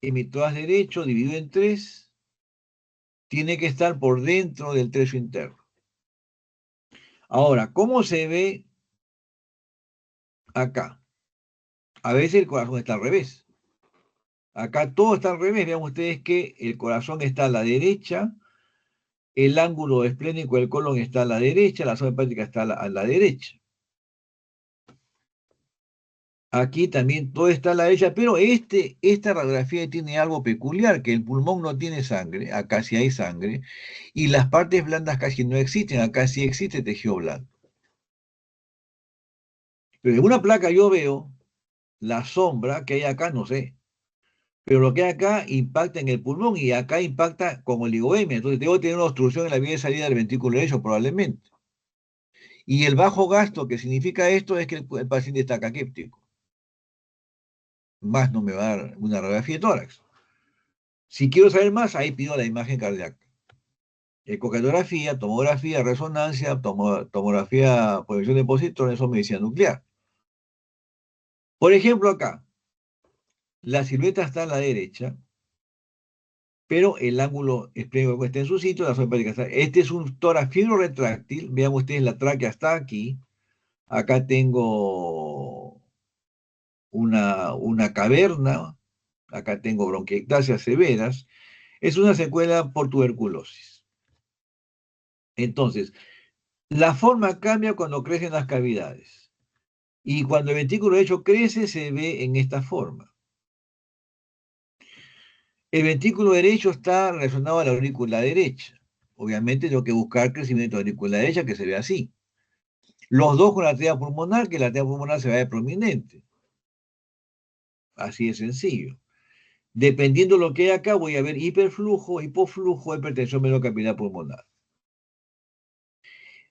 emitoras derecho, dividido en 3, tiene que estar por dentro del trecho interno. Ahora, ¿cómo se ve acá? A veces el corazón está al revés. Acá todo está al revés. Vean ustedes que el corazón está a la derecha, el ángulo esplénico del colon está a la derecha, la zona hepática está a la derecha. Aquí también todo está a la derecha, pero esta radiografía tiene algo peculiar, que el pulmón no tiene sangre, acá sí hay sangre, y las partes blandas casi no existen, acá sí existe tejido blando. Pero en una placa yo veo la sombra que hay acá, no sé, pero lo que hay acá impacta en el pulmón y acá impacta con oligoemia, entonces debo tener una obstrucción en la vía de salida del ventrículo derecho probablemente. Y el bajo gasto que significa esto es que el paciente está caquéptico. Más no me va a dar una radiografía de tórax. Si quiero saber más, ahí pido la imagen cardíaca. Ecocardiografía, tomografía, resonancia, tomografía por emisión de positrones o medicina nuclear. Por ejemplo, acá, la silueta está a la derecha, pero el ángulo esplénico está en su sitio, la zona hepática está. Este es un tórax fibro-retráctil. Vean ustedes, la tráquea está aquí. Acá tengo una caverna. Acá tengo bronquiectasias severas. Es una secuela por tuberculosis. Entonces, la forma cambia cuando crecen las cavidades. Y cuando el ventrículo derecho crece, se ve en esta forma. El ventrículo derecho está relacionado a la aurícula derecha. Obviamente tengo que buscar crecimiento de la aurícula derecha que se ve así. Los dos con la arteria pulmonar, que la arteria pulmonar se ve prominente. Así de sencillo. Dependiendo de lo que hay acá, voy a ver hiperflujo, hipoflujo, hipertensión capilar pulmonar.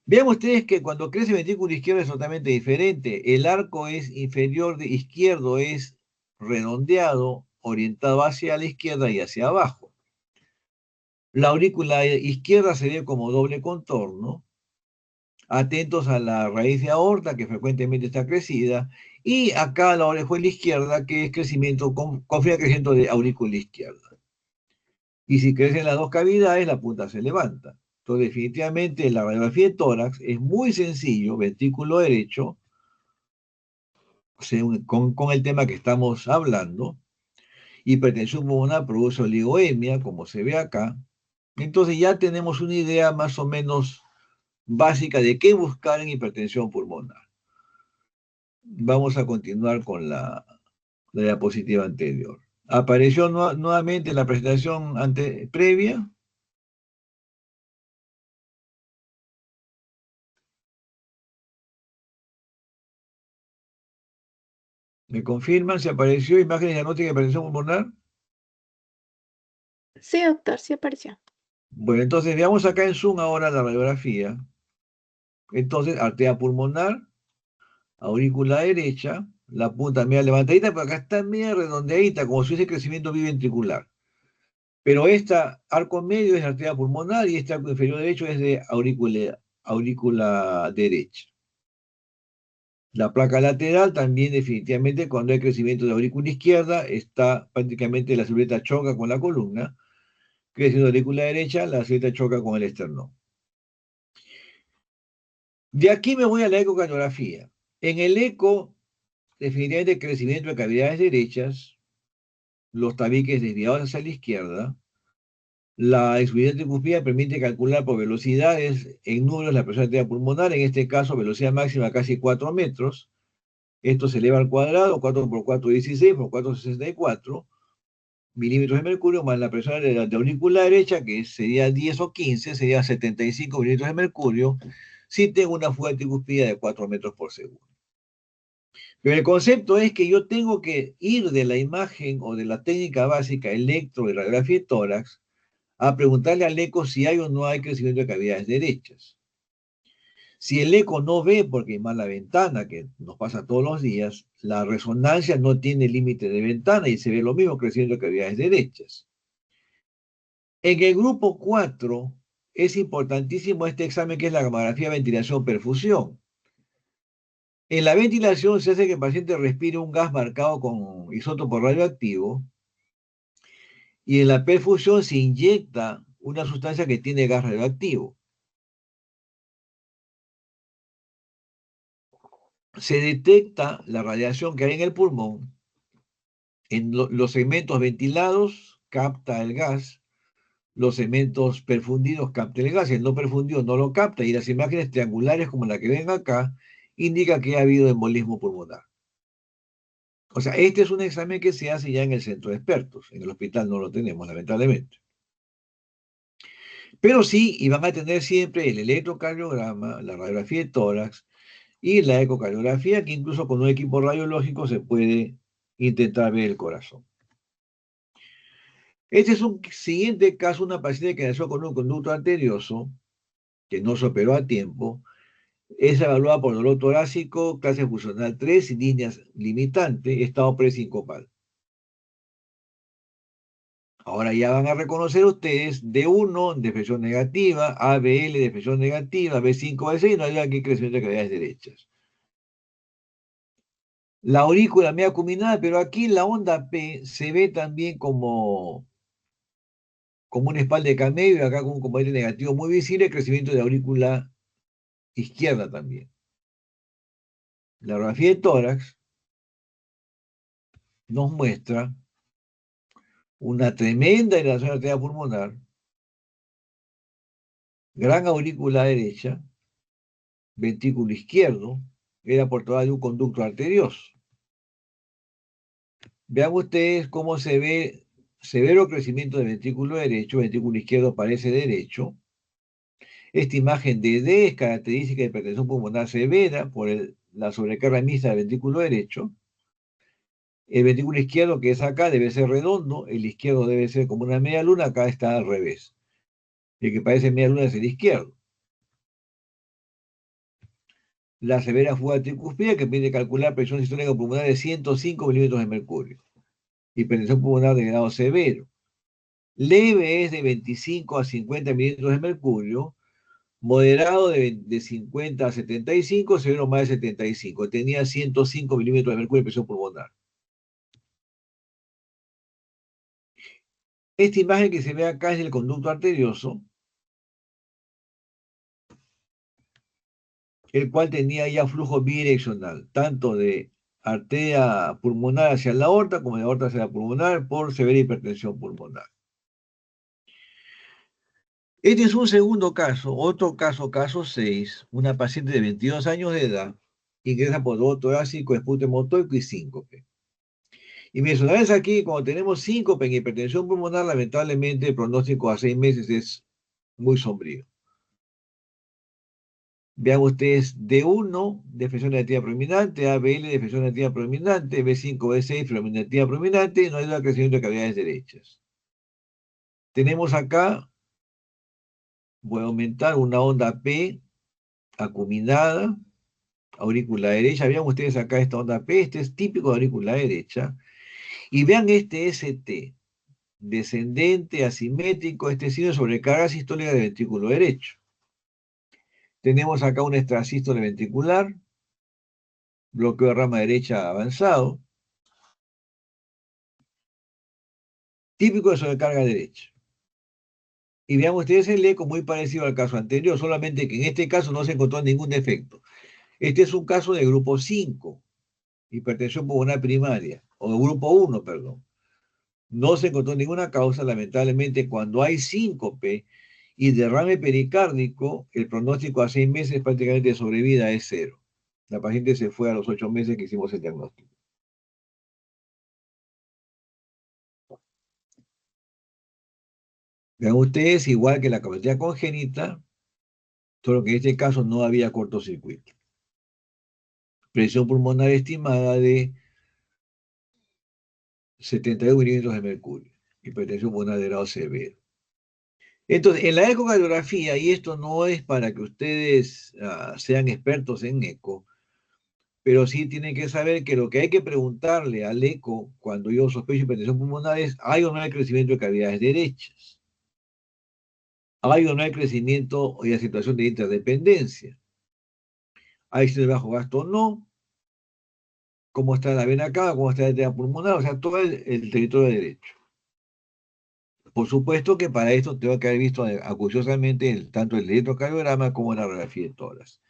Vean ustedes que cuando crece el ventrículo izquierdo es totalmente diferente. El arco es inferior de izquierdo, es redondeado, orientado hacia la izquierda y hacia abajo. La aurícula izquierda se ve como doble contorno. Atentos a la raíz de aorta, que frecuentemente está crecida, y acá la orejuela izquierda, que es crecimiento, confía crecimiento de aurícula izquierda. Y si crecen las dos cavidades, la punta se levanta. Entonces, definitivamente, la radiografía de tórax es muy sencillo, ventrículo derecho, con el tema que estamos hablando, hipertensión pulmonar produce oligoemia, como se ve acá. Entonces ya tenemos una idea más o menos básica de qué buscar en hipertensión pulmonar. Vamos a continuar con la diapositiva anterior. Apareció nuevamente la presentación previa. ¿Me confirman si apareció imágenes diagnósticas de hipertensión pulmonar? Sí, doctor, sí apareció. Bueno, entonces veamos acá en Zoom ahora la radiografía. Entonces, arteria pulmonar, aurícula derecha, la punta media levantadita, pero acá está media redondeadita, como si hubiese crecimiento biventricular. Pero esta arco medio es arteria pulmonar y este arco inferior derecho es de aurícula derecha. La placa lateral también definitivamente cuando hay crecimiento de aurícula izquierda está prácticamente la silueta choca con la columna, creciendo de aurícula derecha, la silueta choca con el esternón. De aquí me voy a la ecocardiografía. En el eco, definitivamente crecimiento de cavidades derechas, los tabiques desviados hacia la izquierda. La insuficiencia tricúspide permite calcular por velocidades en números la presión arterial pulmonar, en este caso velocidad máxima casi 4 metros. Esto se eleva al cuadrado, 4 por 4, 16 por 4, 64 milímetros de mercurio, más la presión de auricular derecha, que sería 10 o 15, sería 75 milímetros de mercurio, si tengo una fuga tricúspide de 4 metros por segundo. Pero el concepto es que yo tengo que ir de la imagen o de la técnica básica electro de radiografía de tórax a preguntarle al eco si hay o no hay crecimiento de cavidades derechas. Si el eco no ve porque hay mala ventana, que nos pasa todos los días, la resonancia no tiene límite de ventana y se ve lo mismo crecimiento de cavidades derechas. En el grupo 4 es importantísimo este examen que es la gamografía ventilación-perfusión. En la ventilación se hace que el paciente respire un gas marcado con isótopo radioactivo y en la perfusión se inyecta una sustancia que tiene gas radioactivo. Se detecta la radiación que hay en el pulmón, en los segmentos ventilados capta el gas, los segmentos perfundidos capta el gas, el no perfundido no lo capta y las imágenes triangulares como la que ven acá indica que ha habido embolismo pulmonar. O sea, este es un examen que se hace ya en el centro de expertos, en el hospital no lo tenemos lamentablemente. Pero sí, y van a tener siempre el electrocardiograma, la radiografía de tórax y la ecocardiografía, que incluso con un equipo radiológico se puede intentar ver el corazón. Este es un siguiente caso, una paciente que nació con un conducto arterioso, que no se operó a tiempo, es evaluada por dolor torácico, clase funcional 3, líneas limitantes, estado presincopal. Ahora ya van a reconocer ustedes D1, deflexión negativa, ABL, deflexión negativa, B5, B6, no hay aquí crecimiento de cavidades derechas. La aurícula media acuminada, pero aquí la onda P se ve también como una espalda de camello y acá con un componente negativo muy visible, crecimiento de aurícula izquierda también. La radiografía de tórax nos muestra una tremenda dilatación arterial pulmonar, gran aurícula derecha, ventrículo izquierdo, era portadora de un conducto arterioso. Vean ustedes cómo se ve severo crecimiento del ventrículo derecho, ventrículo izquierdo parece derecho. Esta imagen de D es característica de hipertensión pulmonar severa por la sobrecarga mixta del ventrículo derecho. El ventrículo izquierdo, que es acá, debe ser redondo, el izquierdo debe ser como una media luna, acá está al revés. El que parece media luna es el izquierdo. La severa fuga tricúspide que permite calcular presión sistólica pulmonar de 105 milímetros de mercurio. Hipertensión pulmonar de grado severo. Leve es de 25 a 50 milímetros de mercurio. Moderado de 50 a 75, severo más de 75. Tenía 105 milímetros de mercurio de presión pulmonar. Esta imagen que se ve acá es del conducto arterioso, el cual tenía ya flujo bidireccional, tanto de arteria pulmonar hacia la aorta, como la aorta hacia la pulmonar, por severa hipertensión pulmonar. Este es un segundo caso, otro caso, caso 6, una paciente de 22 años de edad, ingresa por dolor torácico, espute motóico y síncope. Y mi vez aquí, cuando tenemos síncope en hipertensión pulmonar, lamentablemente el pronóstico a 6 meses es muy sombrío. Vean ustedes D1, deflexión negativa prominente, ABL, deflexión negativa prominente, B5, B6, deflexión negativa prominente, y no hay nada crecimiento de cavidades derechas. Tenemos acá, voy a aumentar una onda P acuminada, aurícula derecha. Vean ustedes acá esta onda P, este es típico de aurícula derecha. Y vean este ST, descendente, asimétrico, este signo de sobrecarga sistólica del ventrículo derecho. Tenemos acá un extrasístole ventricular, bloqueo de rama derecha avanzado, típico de sobrecarga derecha. Y vean ustedes el eco muy parecido al caso anterior, solamente que en este caso no se encontró ningún defecto. Este es un caso de grupo 5, hipertensión pulmonar primaria, o de grupo 1, perdón. No se encontró ninguna causa, lamentablemente, cuando hay síncope y derrame pericárdico, el pronóstico a 6 meses prácticamente de sobrevida es 0. La paciente se fue a los 8 meses que hicimos el diagnóstico. Vean ustedes, igual que la cardiopatia congénita, solo que en este caso no había cortocircuito. Presión pulmonar estimada de 72 milímetros de mercurio. Hipertensión pulmonar de grado severo. Entonces, en la ecocardiografía, y esto no es para que ustedes sean expertos en eco, pero sí tienen que saber que lo que hay que preguntarle al eco cuando yo sospecho hipertensión pulmonar es, ¿hay o no hay crecimiento de cavidades derechas? ¿Hay o no hay crecimiento y situación de interdependencia? ¿Hay signo de bajo gasto o no? ¿Cómo está la vena cava? ¿Cómo está la arteria pulmonar? O sea, todo el territorio derecho. Por supuesto que para esto tengo que haber visto acuciosamente tanto el electrocardiograma como la radiografía de tórax.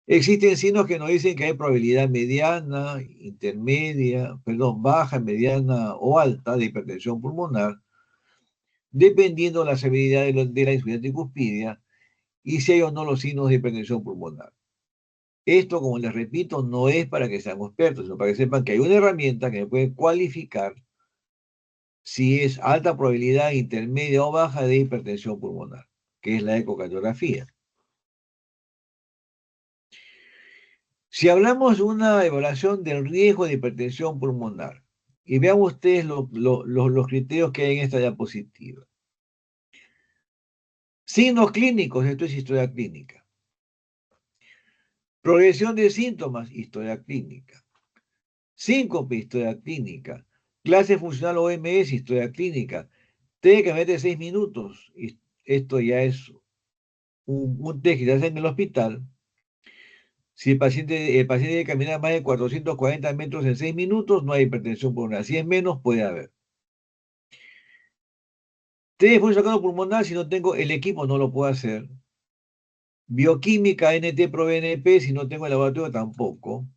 Existen signos que nos dicen que hay probabilidad mediana, intermedia, perdón, baja, mediana o alta de hipertensión pulmonar, dependiendo de la severidad de la insuficiencia tricuspidia y si hay o no los signos de hipertensión pulmonar. Esto, como les repito, no es para que seamos expertos, sino para que sepan que hay una herramienta que me puede cualificar si es alta probabilidad, intermedia o baja de hipertensión pulmonar, que es la ecocardiografía. Si hablamos de una evaluación del riesgo de hipertensión pulmonar, y vean ustedes los criterios que hay en esta diapositiva. Signos clínicos, esto es historia clínica. Progresión de síntomas, historia clínica. Síncope, historia clínica. Clase funcional OMS, historia clínica. T que mete 6 minutos. Esto ya es un test que se hace en el hospital. Si el paciente debe caminar más de 440 metros en 6 minutos, no hay hipertensión pulmonar. Si es menos, puede haber. Test de sacado pulmonar, si no tengo el equipo, no lo puedo hacer. Bioquímica, NT-proBNP, si no tengo el laboratorio, tampoco.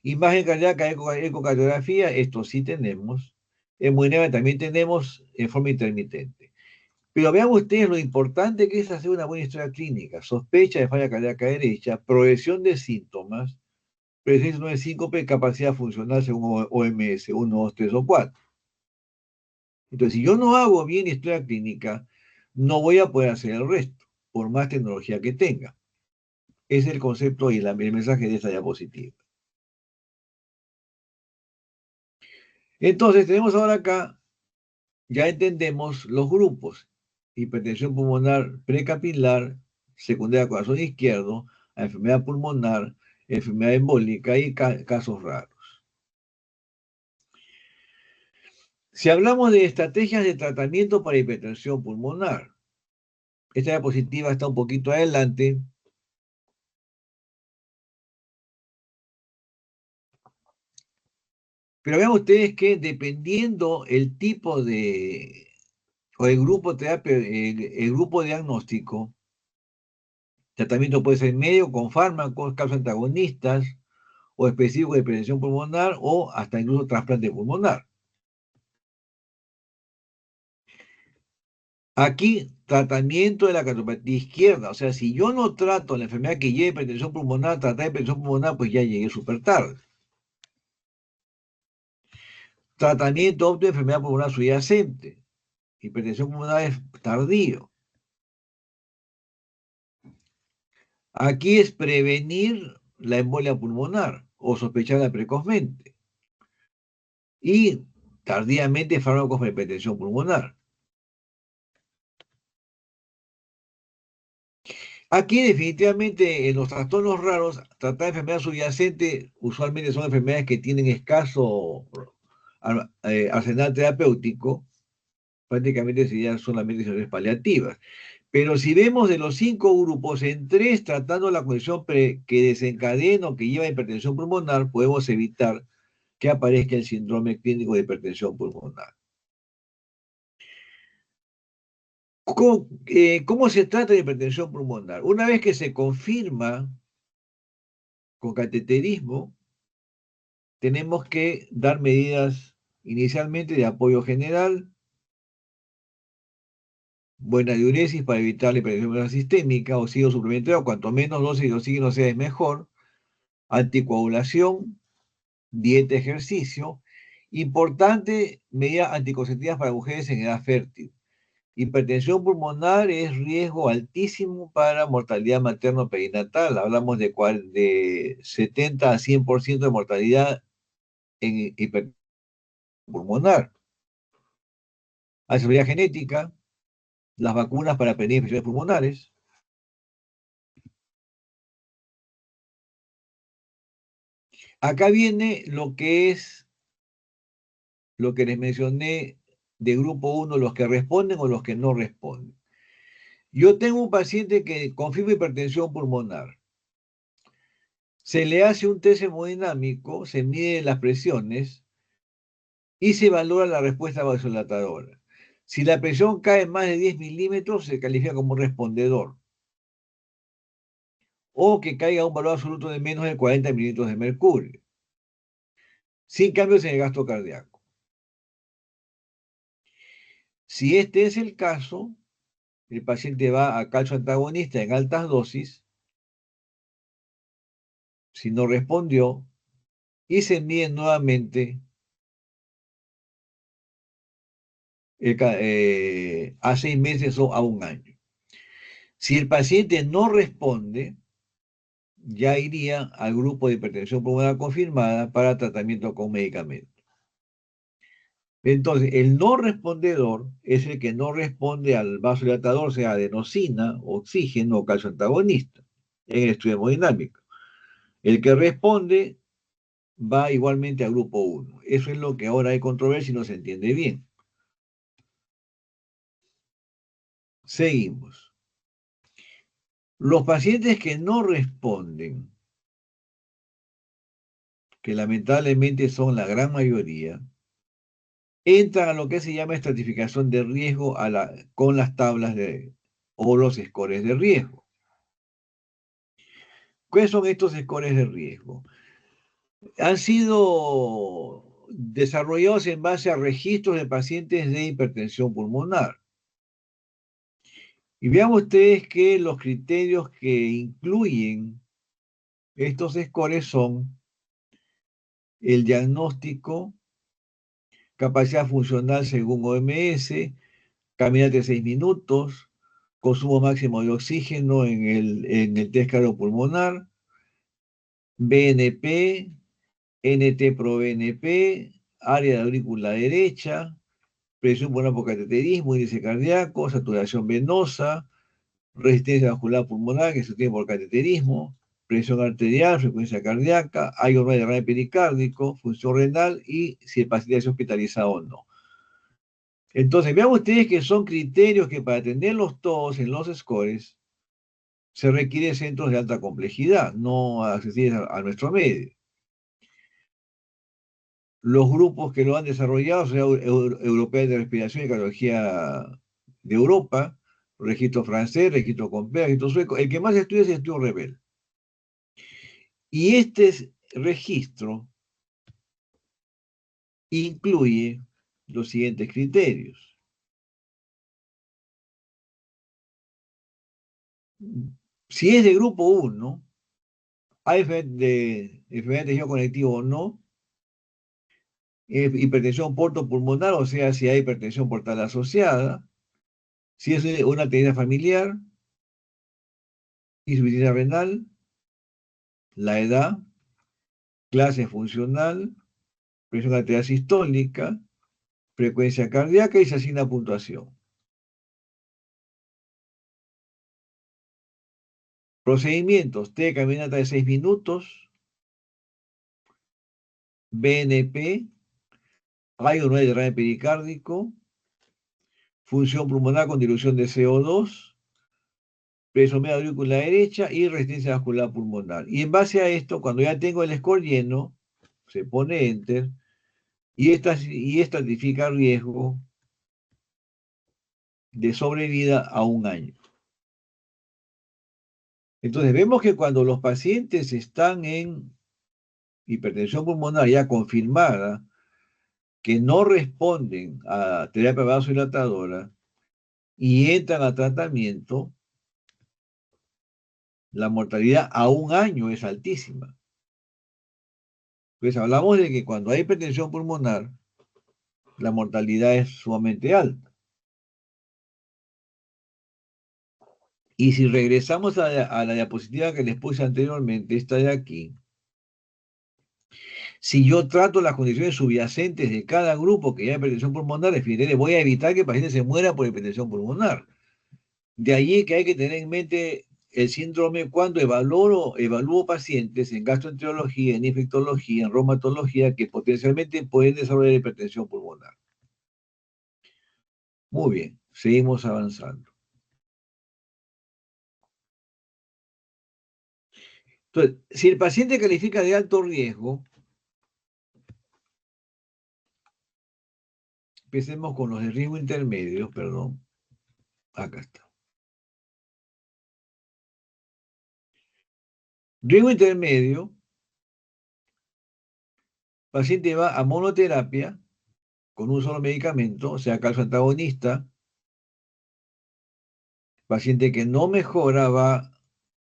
Imagen cardíaca, ecocardiografía, esto sí tenemos. Hemodinamia también tenemos en forma intermitente. Pero vean ustedes lo importante que es hacer una buena historia clínica. Sospecha de falla cardíaca derecha, progresión de síntomas, presencia de síncope, capacidad funcional según OMS, 1, 2, 3 o 4. Entonces, si yo no hago bien historia clínica, no voy a poder hacer el resto, por más tecnología que tenga. Ese es el concepto y el mensaje de esta diapositiva. Entonces, tenemos ahora acá, ya entendemos los grupos. Hipertensión pulmonar precapilar, secundaria corazón izquierdo, enfermedad pulmonar, enfermedad embólica y casos raros. Si hablamos de estrategias de tratamiento para hipertensión pulmonar, esta diapositiva está un poquito adelante. Pero vean ustedes que dependiendo el tipo de, o el grupo terapia, el grupo diagnóstico, tratamiento puede ser medio con fármacos, causas antagonistas, o específico de hipertensión pulmonar o hasta incluso trasplante pulmonar. Aquí, tratamiento de la cardiopatía izquierda. O sea, si yo no trato la enfermedad que lleva hipertensión pulmonar, tratar hipertensión pulmonar, pues ya llegué súper tarde. Tratamiento óptimo de enfermedad pulmonar subyacente. Hipertensión pulmonar es tardío. Aquí es prevenir la embolia pulmonar o sospecharla precozmente. Y tardíamente fármacos para hipertensión pulmonar. Aquí definitivamente en los trastornos raros, tratar enfermedad subyacente usualmente son enfermedades que tienen escaso arsenal terapéutico, prácticamente serían solamente sesiones paliativas. Pero si vemos de los 5 grupos, en 3 tratando la condición que desencadena o que lleva a hipertensión pulmonar, podemos evitar que aparezca el síndrome clínico de hipertensión pulmonar. ¿Cómo se trata de hipertensión pulmonar? Una vez que se confirma con cateterismo, tenemos que dar medidas inicialmente de apoyo general, buena diuresis para evitar la hipertensión sistémica, oxígeno suplementario, cuanto menos dosis de oxígeno sea es mejor, anticoagulación, dieta, ejercicio, importante, medidas anticonceptivas para mujeres en edad fértil. Hipertensión pulmonar es riesgo altísimo para mortalidad materno-perinatal, hablamos de 70 a 100% de mortalidad en hipertensión pulmonar. Asesoría genética, las vacunas para prevenir infecciones pulmonares. Acá viene lo que les mencioné de grupo 1, los que responden o los que no responden. Yo tengo un paciente que confirma hipertensión pulmonar. Se le hace un test hemodinámico, se miden las presiones y se valora la respuesta vasodilatadora. Si la presión cae más de 10 milímetros, se califica como un respondedor. O que caiga un valor absoluto de menos de 40 mililitros de mercurio, sin cambios en el gasto cardíaco. Si este es el caso, el paciente va a calcio antagonista en altas dosis, si no respondió, y se mide nuevamente a 6 meses o a un año. Si el paciente no responde, ya iría al grupo de hipertensión pulmonar confirmada para tratamiento con medicamento. Entonces, el no respondedor es el que no responde al vasodilatador, sea adenosina, oxígeno o calcio antagonista, en el estudio hemodinámico. El que responde va igualmente al grupo 1. Eso es lo que ahora hay controversia y no se entiende bien. Seguimos. Los pacientes que no responden, que lamentablemente son la gran mayoría, entran a lo que se llama estratificación de riesgo con las tablas o los scores de riesgo. ¿Cuáles son estos scores de riesgo? Han sido desarrollados en base a registros de pacientes de hipertensión pulmonar. Y vean ustedes que los criterios que incluyen estos scores son el diagnóstico, capacidad funcional según OMS, caminate 6 minutos, consumo máximo de oxígeno en el test cardiopulmonar, BNP, NT-proBNP, área de aurícula derecha, presión pulmonar por cateterismo, índice cardíaco, saturación venosa, resistencia vascular pulmonar que se tiene por cateterismo, presión arterial, frecuencia cardíaca, hay o no hay derrame pericárdico, función renal y si el paciente es hospitalizado o no. Entonces, vean ustedes que son criterios que para tenerlos todos en los scores se requiere centros de alta complejidad, no accesibles a nuestro medio. Los grupos que lo han desarrollado son Europea de Respiración y Cardiología de Europa, registro francés, registro COMPEA, registro sueco. El que más estudia es el estudio REVEL. Y este es registro incluye los siguientes criterios. Si es de grupo 1, hay enfermedad de tejido conectivo o no, hipertensión portopulmonar, o sea, si hay hipertensión portal asociada, si es una actividad familiar, insuficiencia renal, la edad, clase funcional, presión arterial sistólica, frecuencia cardíaca y se asigna puntuación. Procedimientos: T de caminata de 6 minutos, BNP, hay o no hay derrame pericárdico, función pulmonar con dilución de CO2, presomía aurícula derecha y resistencia vascular pulmonar. Y en base a esto, cuando ya tengo el score lleno, se pone Enter y estratifica riesgo de sobrevida a 1 año. Entonces vemos que cuando los pacientes están en hipertensión pulmonar ya confirmada, que no responden a terapia vasodilatadora y entran a tratamiento, la mortalidad a 1 año es altísima. Pues hablamos de que cuando hay hipertensión pulmonar, la mortalidad es sumamente alta. Y si regresamos a la diapositiva que les puse anteriormente, esta de aquí, si yo trato las condiciones subyacentes de cada grupo que ya hay hipertensión pulmonar, definitivamente voy a evitar que el paciente se muera por hipertensión pulmonar. De allí que hay que tener en mente el síndrome cuando evalúo pacientes en gastroenterología, en infectología, en reumatología, que potencialmente pueden desarrollar hipertensión pulmonar. Muy bien, seguimos avanzando. Entonces, si el paciente califica de alto riesgo, empecemos con los de riesgo intermedio, perdón. Acá está. Riesgo intermedio, paciente va a monoterapia con un solo medicamento, sea calcio antagonista. Paciente que no mejora va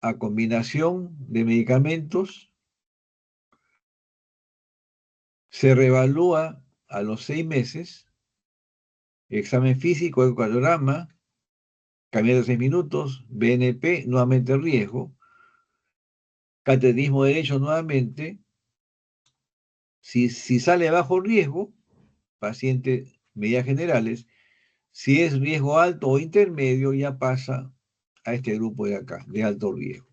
a combinación de medicamentos, se reevalúa a los 6 meses, examen físico, ecocardiograma, caminata de 6 minutos, BNP, nuevamente riesgo, cateterismo derecho nuevamente. Si sale bajo riesgo, paciente medidas generales, si es riesgo alto o intermedio, ya pasa a este grupo de acá, de alto riesgo.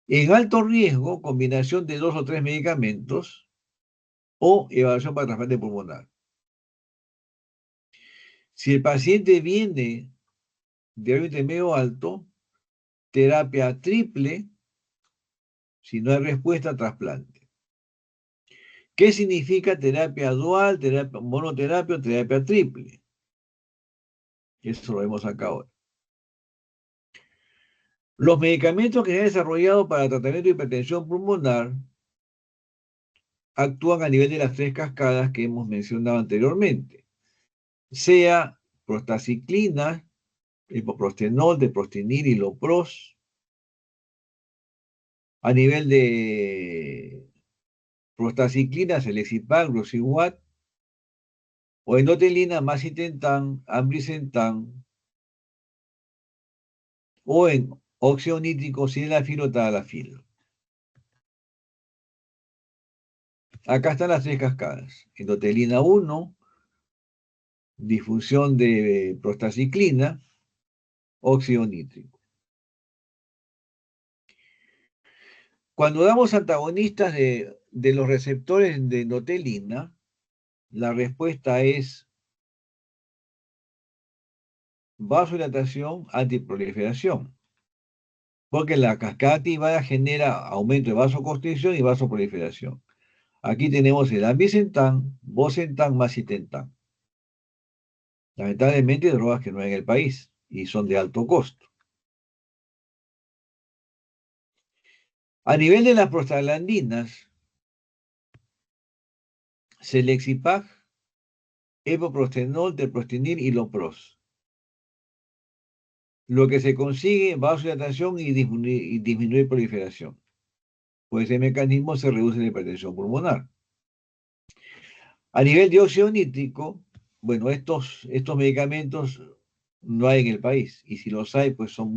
En alto riesgo, combinación de 2 o 3 medicamentos o evaluación para trasplante pulmonar. Si el paciente viene de riesgo intermedio alto, terapia triple, si no hay respuesta, trasplante. ¿Qué significa terapia dual, terapia monoterapia o terapia triple? Eso lo vemos acá ahora. Los medicamentos que se han desarrollado para el tratamiento de hipertensión pulmonar actúan a nivel de las 3 cascadas que hemos mencionado anteriormente, sea prostaciclina, epoprostenol, deprostinil y lopros. A nivel de prostaciclina, selexipag, glosiguat, o endotelina, macitentan, ambrisentan, o en óxido nítrico, sildenafil o tadalafil. Acá están las 3 cascadas. Endotelina 1, difusión de prostaciclina, óxido nítrico. Cuando damos antagonistas de los receptores de endotelina, la respuesta es vasodilatación, antiproliferación. Porque la cascada activada genera aumento de vasoconstricción y vasoproliferación. Aquí tenemos el ambrisentan, bosentan, macitentan. Lamentablemente, drogas que no hay en el país y son de alto costo. A nivel de las prostaglandinas, Selexipag, epoprostenol, teprostenil y Lopros. Lo que se consigue, vasodilatación y disminuir proliferación. Por ese mecanismo se reduce la hipertensión pulmonar. A nivel de óxido nítrico, bueno, estos medicamentos no hay en el país, y si los hay, pues son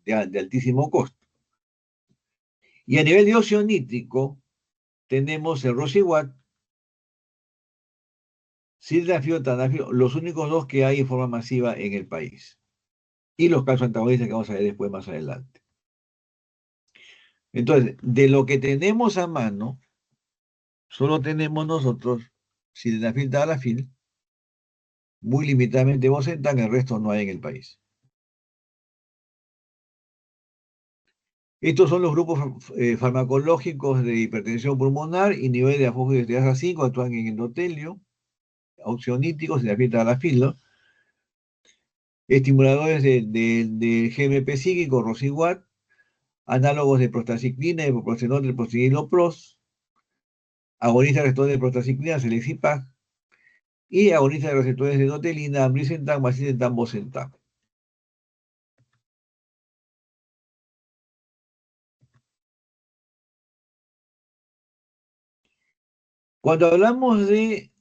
de altísimo costo. Y a nivel de óxido nítrico, tenemos el Rosiwat, sildenafil, tadalafil, los únicos dos que hay en forma masiva en el país. Y los casos antagonistas que vamos a ver después más adelante. Entonces, de lo que tenemos a mano, solo tenemos nosotros sildenafil, tadalafil, muy limitadamente Bosentan, el resto no hay en el país. Estos son los grupos farmacológicos de hipertensión pulmonar y nivel de fosfodiesterasa 5, actúan en endotelio, oxioníticos, sildenafil, tadalafil, estimuladores del GMP psíquico, Rosiwat, análogos de prostaciclina, epoprostenol, teprostenil, Lopros, agonistas de receptores de prostaciclina, Selexipag, y agonistas de receptores de endotelina, ambrisentan, macitentan, bosentan. Cuando hablamos de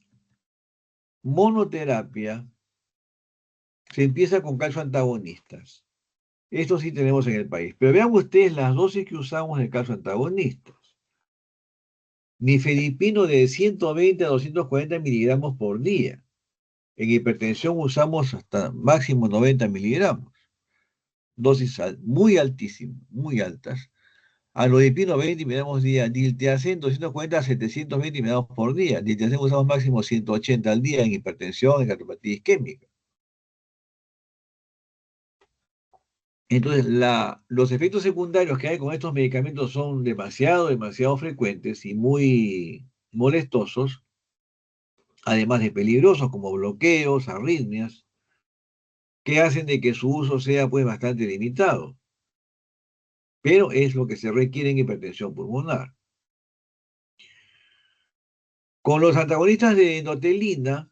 monoterapia, se empieza con calcio antagonistas. Esto sí tenemos en el país. Pero vean ustedes las dosis que usamos de calcio antagonistas. Nifedipino de 120 a 240 miligramos por día. En hipertensión usamos hasta máximo 90 miligramos. Dosis muy altísimas, muy altas. Amlodipino 20 miligramos por día. Diltiazem 240 a 720 miligramos por día. Diltiazem usamos máximo 180 al día en hipertensión, en cardiopatía isquémica. Entonces, los efectos secundarios que hay con estos medicamentos son demasiado frecuentes y muy molestosos, además de peligrosos como bloqueos, arritmias, que hacen de que su uso sea pues bastante limitado. Pero es lo que se requiere en hipertensión pulmonar. Con los antagonistas de endotelina,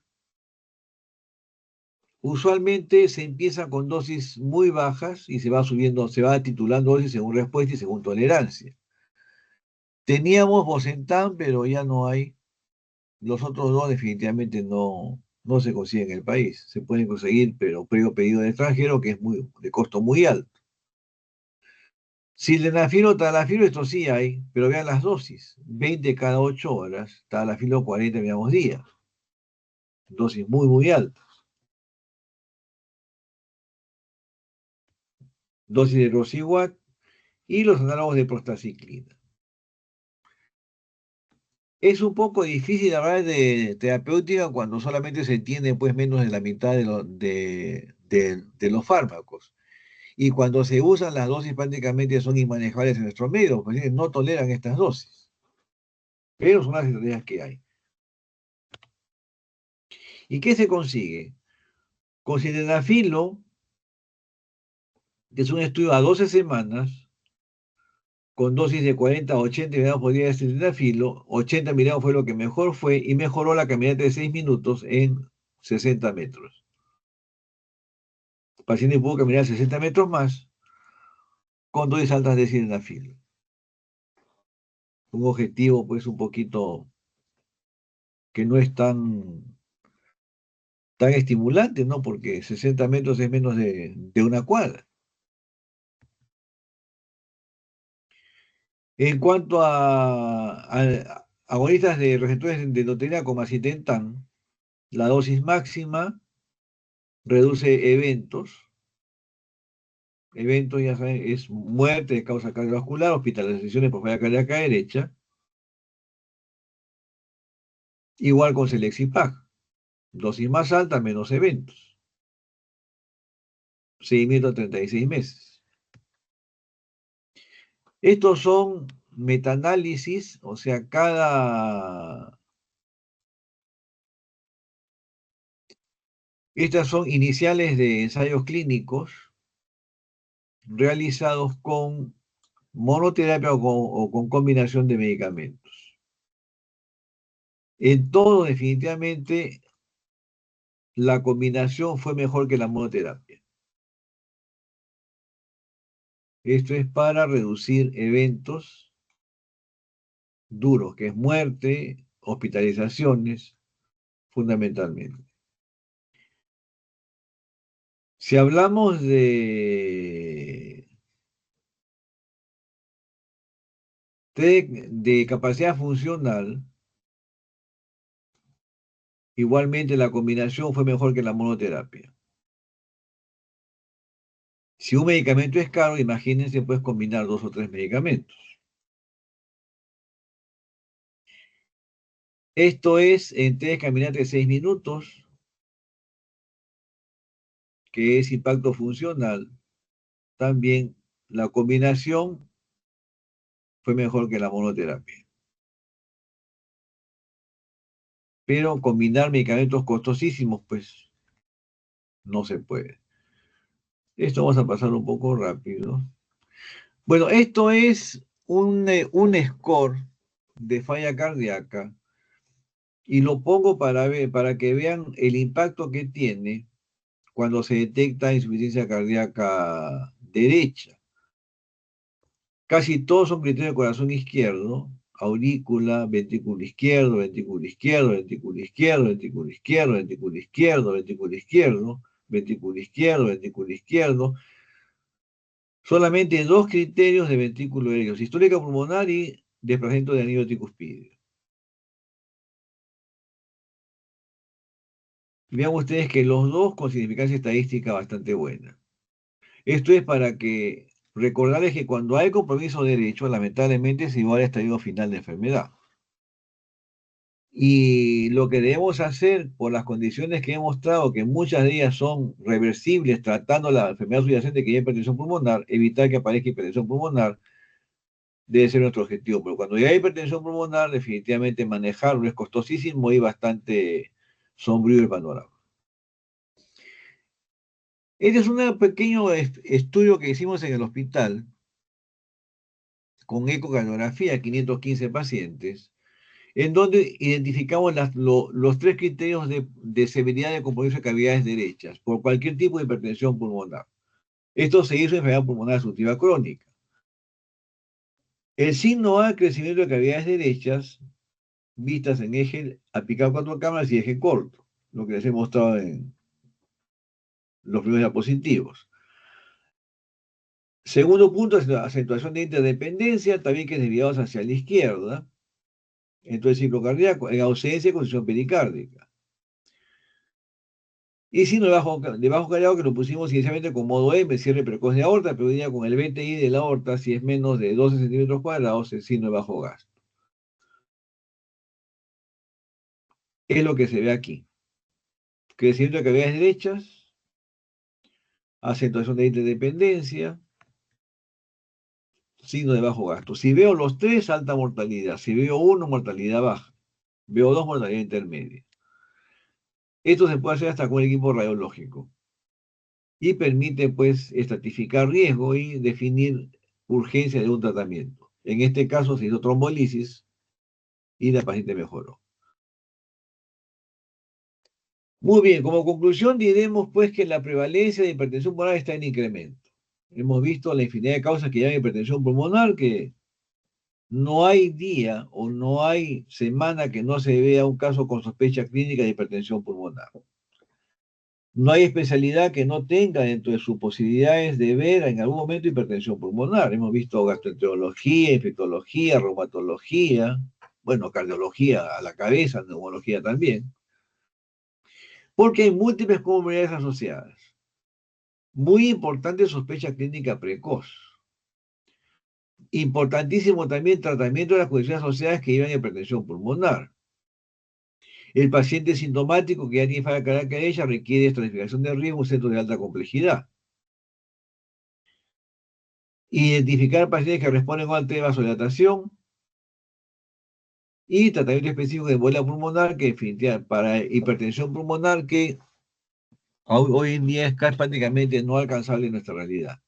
usualmente se empieza con dosis muy bajas y se va subiendo, se va titulando dosis según respuesta y según tolerancia. Teníamos Bosentan, pero ya no hay. Los otros dos definitivamente no se consiguen en el país. Se pueden conseguir, pero previo pedido de extranjero, que es de costo muy alto. Sildenafil, tadalafil, esto sí hay, pero vean las dosis. 20 cada 8 horas, tadalafil 40 digamos día. Dosis muy altas. Dosis de Rosiwat y los análogos de prostaciclina. Es un poco difícil hablar de terapéutica cuando solamente se entiende pues menos de la mitad de los fármacos. Y cuando se usan las dosis prácticamente son inmanejables en nuestro medio, pues no toleran estas dosis. Pero son las estrategias que hay. ¿Y qué se consigue? Con sildenafilo, que es un estudio a 12 semanas, con dosis de 40 a 80 miligramos por día de sildenafilo, 80 miligramos fue lo que mejor fue y mejoró la caminata de 6 minutos en 60 metros. El paciente pudo caminar 60 metros más con dosis altas de sildenafilo. Un objetivo pues un poquito que no es tan estimulante, ¿no? Porque 60 metros es menos de una cuadra. En cuanto a agonistas de receptores de endotelina como macitentan, la dosis máxima reduce eventos ya saben, es muerte de causa cardiovascular, hospitalizaciones por falla cardíaca derecha, igual con Selexipag, dosis más alta, menos eventos, seguimiento a 36 meses. Estos son metaanálisis, o sea, estas son iniciales de ensayos clínicos realizados con monoterapia o con combinación de medicamentos. En todo, definitivamente, la combinación fue mejor que la monoterapia. Esto es para reducir eventos duros, que es muerte, hospitalizaciones, fundamentalmente. Si hablamos de capacidad funcional, igualmente la combinación fue mejor que la monoterapia. Si un medicamento es caro, imagínense, puedes combinar 2 o 3 medicamentos. Esto es en 3 caminatas de 6 minutos, que es impacto funcional. También la combinación fue mejor que la monoterapia. Pero combinar medicamentos costosísimos, pues no se puede. Esto vamos a pasar un poco rápido. Bueno, esto es un score de falla cardíaca y lo pongo para que vean el impacto que tiene cuando se detecta insuficiencia cardíaca derecha. Casi todos son criterios de corazón izquierdo, aurícula, ventrículo izquierdo, ventrículo izquierdo, ventrículo izquierdo, ventrículo izquierdo, ventrículo izquierdo, ventrículo izquierdo, ventrículo izquierdo, ventrículo izquierdo. Solamente 2 criterios de ventrículo derecho, sistólica pulmonar y desplazamiento de anillo tricuspídeo. Vean ustedes que los dos con significancia estadística bastante buena. Esto es para que recordarles que cuando hay compromiso de derecho, lamentablemente se iguala al estadio final de enfermedad. Y lo que debemos hacer por las condiciones que he mostrado, que muchas de ellas son reversibles, tratando la enfermedad subyacente que hay hipertensión pulmonar, evitar que aparezca hipertensión pulmonar, debe ser nuestro objetivo. Pero cuando ya hay hipertensión pulmonar, definitivamente manejarlo es costosísimo y bastante sombrío el panorama. Este es un pequeño estudio que hicimos en el hospital con ecocardiografía, 515 pacientes, en donde identificamos los 3 criterios de severidad de compromiso de cavidades derechas por cualquier tipo de hipertensión pulmonar. Esto se hizo en enfermedad pulmonar obstructiva crónica. El signo A, crecimiento de cavidades derechas, vistas en eje aplicado 4 cámaras y eje corto, lo que les he mostrado en los primeros diapositivos. Segundo punto es la acentuación de interdependencia, también que es desviados hacia la izquierda, entonces ciclo cardíaco, en ausencia de condición pericárdica. Y signo de bajo callado que lo pusimos inicialmente con modo M, cierre precoz de aorta, pero hoy día con el BTI de la aorta, si es menos de 12 centímetros cuadrados, el signo de bajo gasto. Es lo que se ve aquí. Crecimiento de cavidades derechas, acentuación de interdependencia, signo de bajo gasto. Si veo los 3, alta mortalidad. Si veo 1, mortalidad baja. Veo 2, mortalidad intermedia. Esto se puede hacer hasta con el equipo radiológico. Y permite, pues, estratificar riesgo y definir urgencia de un tratamiento. En este caso se hizo trombolisis y la paciente mejoró. Muy bien, como conclusión diremos, pues, que la prevalencia de hipertensión pulmonar está en incremento. Hemos visto la infinidad de causas que llevan a hipertensión pulmonar, que no hay día o no hay semana que no se vea un caso con sospecha clínica de hipertensión pulmonar. No hay especialidad que no tenga dentro de sus posibilidades de ver en algún momento hipertensión pulmonar. Hemos visto gastroenterología, infectología, reumatología, bueno, cardiología a la cabeza, neumología también, porque hay múltiples comorbilidades asociadas. Muy importante sospecha clínica precoz. Importantísimo también tratamiento de las condiciones asociadas que llevan a hipertensión pulmonar. El paciente sintomático que ya tiene falla cardíaca derecha requiere estratificación de riesgo en un centro de alta complejidad. Identificar pacientes que responden con alta vasodilatación y tratamiento específico de embolia pulmonar, que definitivamente para hipertensión pulmonar, que hoy en día es prácticamente no alcanzable en nuestra realidad.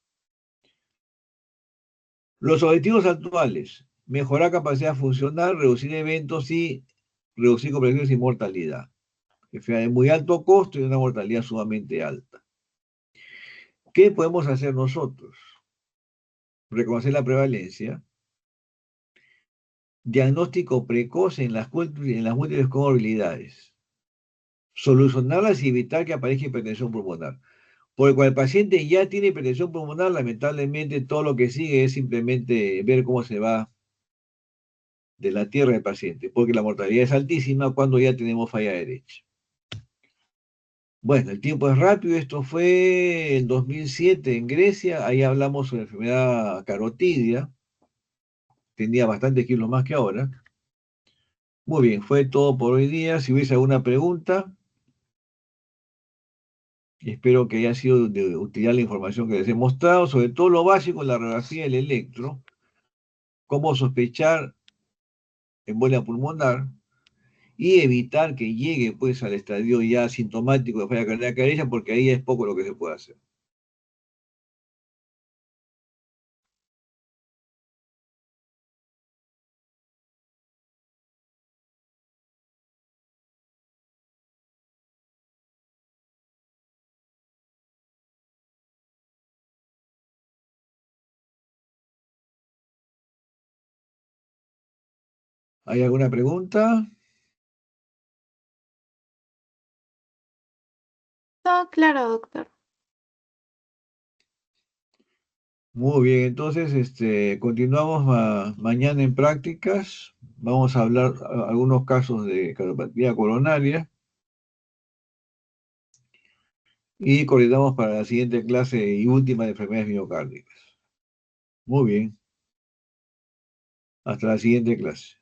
Los objetivos actuales: mejorar capacidad funcional, reducir eventos y reducir complicaciones y mortalidad. Enfermedad de muy alto costo y una mortalidad sumamente alta. ¿Qué podemos hacer nosotros? Reconocer la prevalencia, diagnóstico precoz en las múltiples comorbilidades, solucionarlas y evitar que aparezca hipertensión pulmonar. Porque cuando el paciente ya tiene hipertensión pulmonar, lamentablemente todo lo que sigue es simplemente ver cómo se va de la tierra del paciente, porque la mortalidad es altísima cuando ya tenemos falla derecha. Bueno, el tiempo es rápido, esto fue en 2007 en Grecia, ahí hablamos sobre enfermedad carotidia, tenía bastantes kilos más que ahora. Muy bien, fue todo por hoy día. Si hubiese alguna pregunta, espero que haya sido de utilidad la información que les he mostrado, sobre todo lo básico, la radiografía del electro, cómo sospechar embolia pulmonar y evitar que llegue pues al estadio ya sintomático de falla cardíaca derecha, porque ahí es poco lo que se puede hacer. ¿Hay alguna pregunta? Todo claro, doctor. Muy bien, entonces continuamos mañana en prácticas. Vamos a hablar algunos casos de cardiopatía coronaria y coordinamos para la siguiente clase y última de enfermedades miocárdicas. Muy bien, hasta la siguiente clase.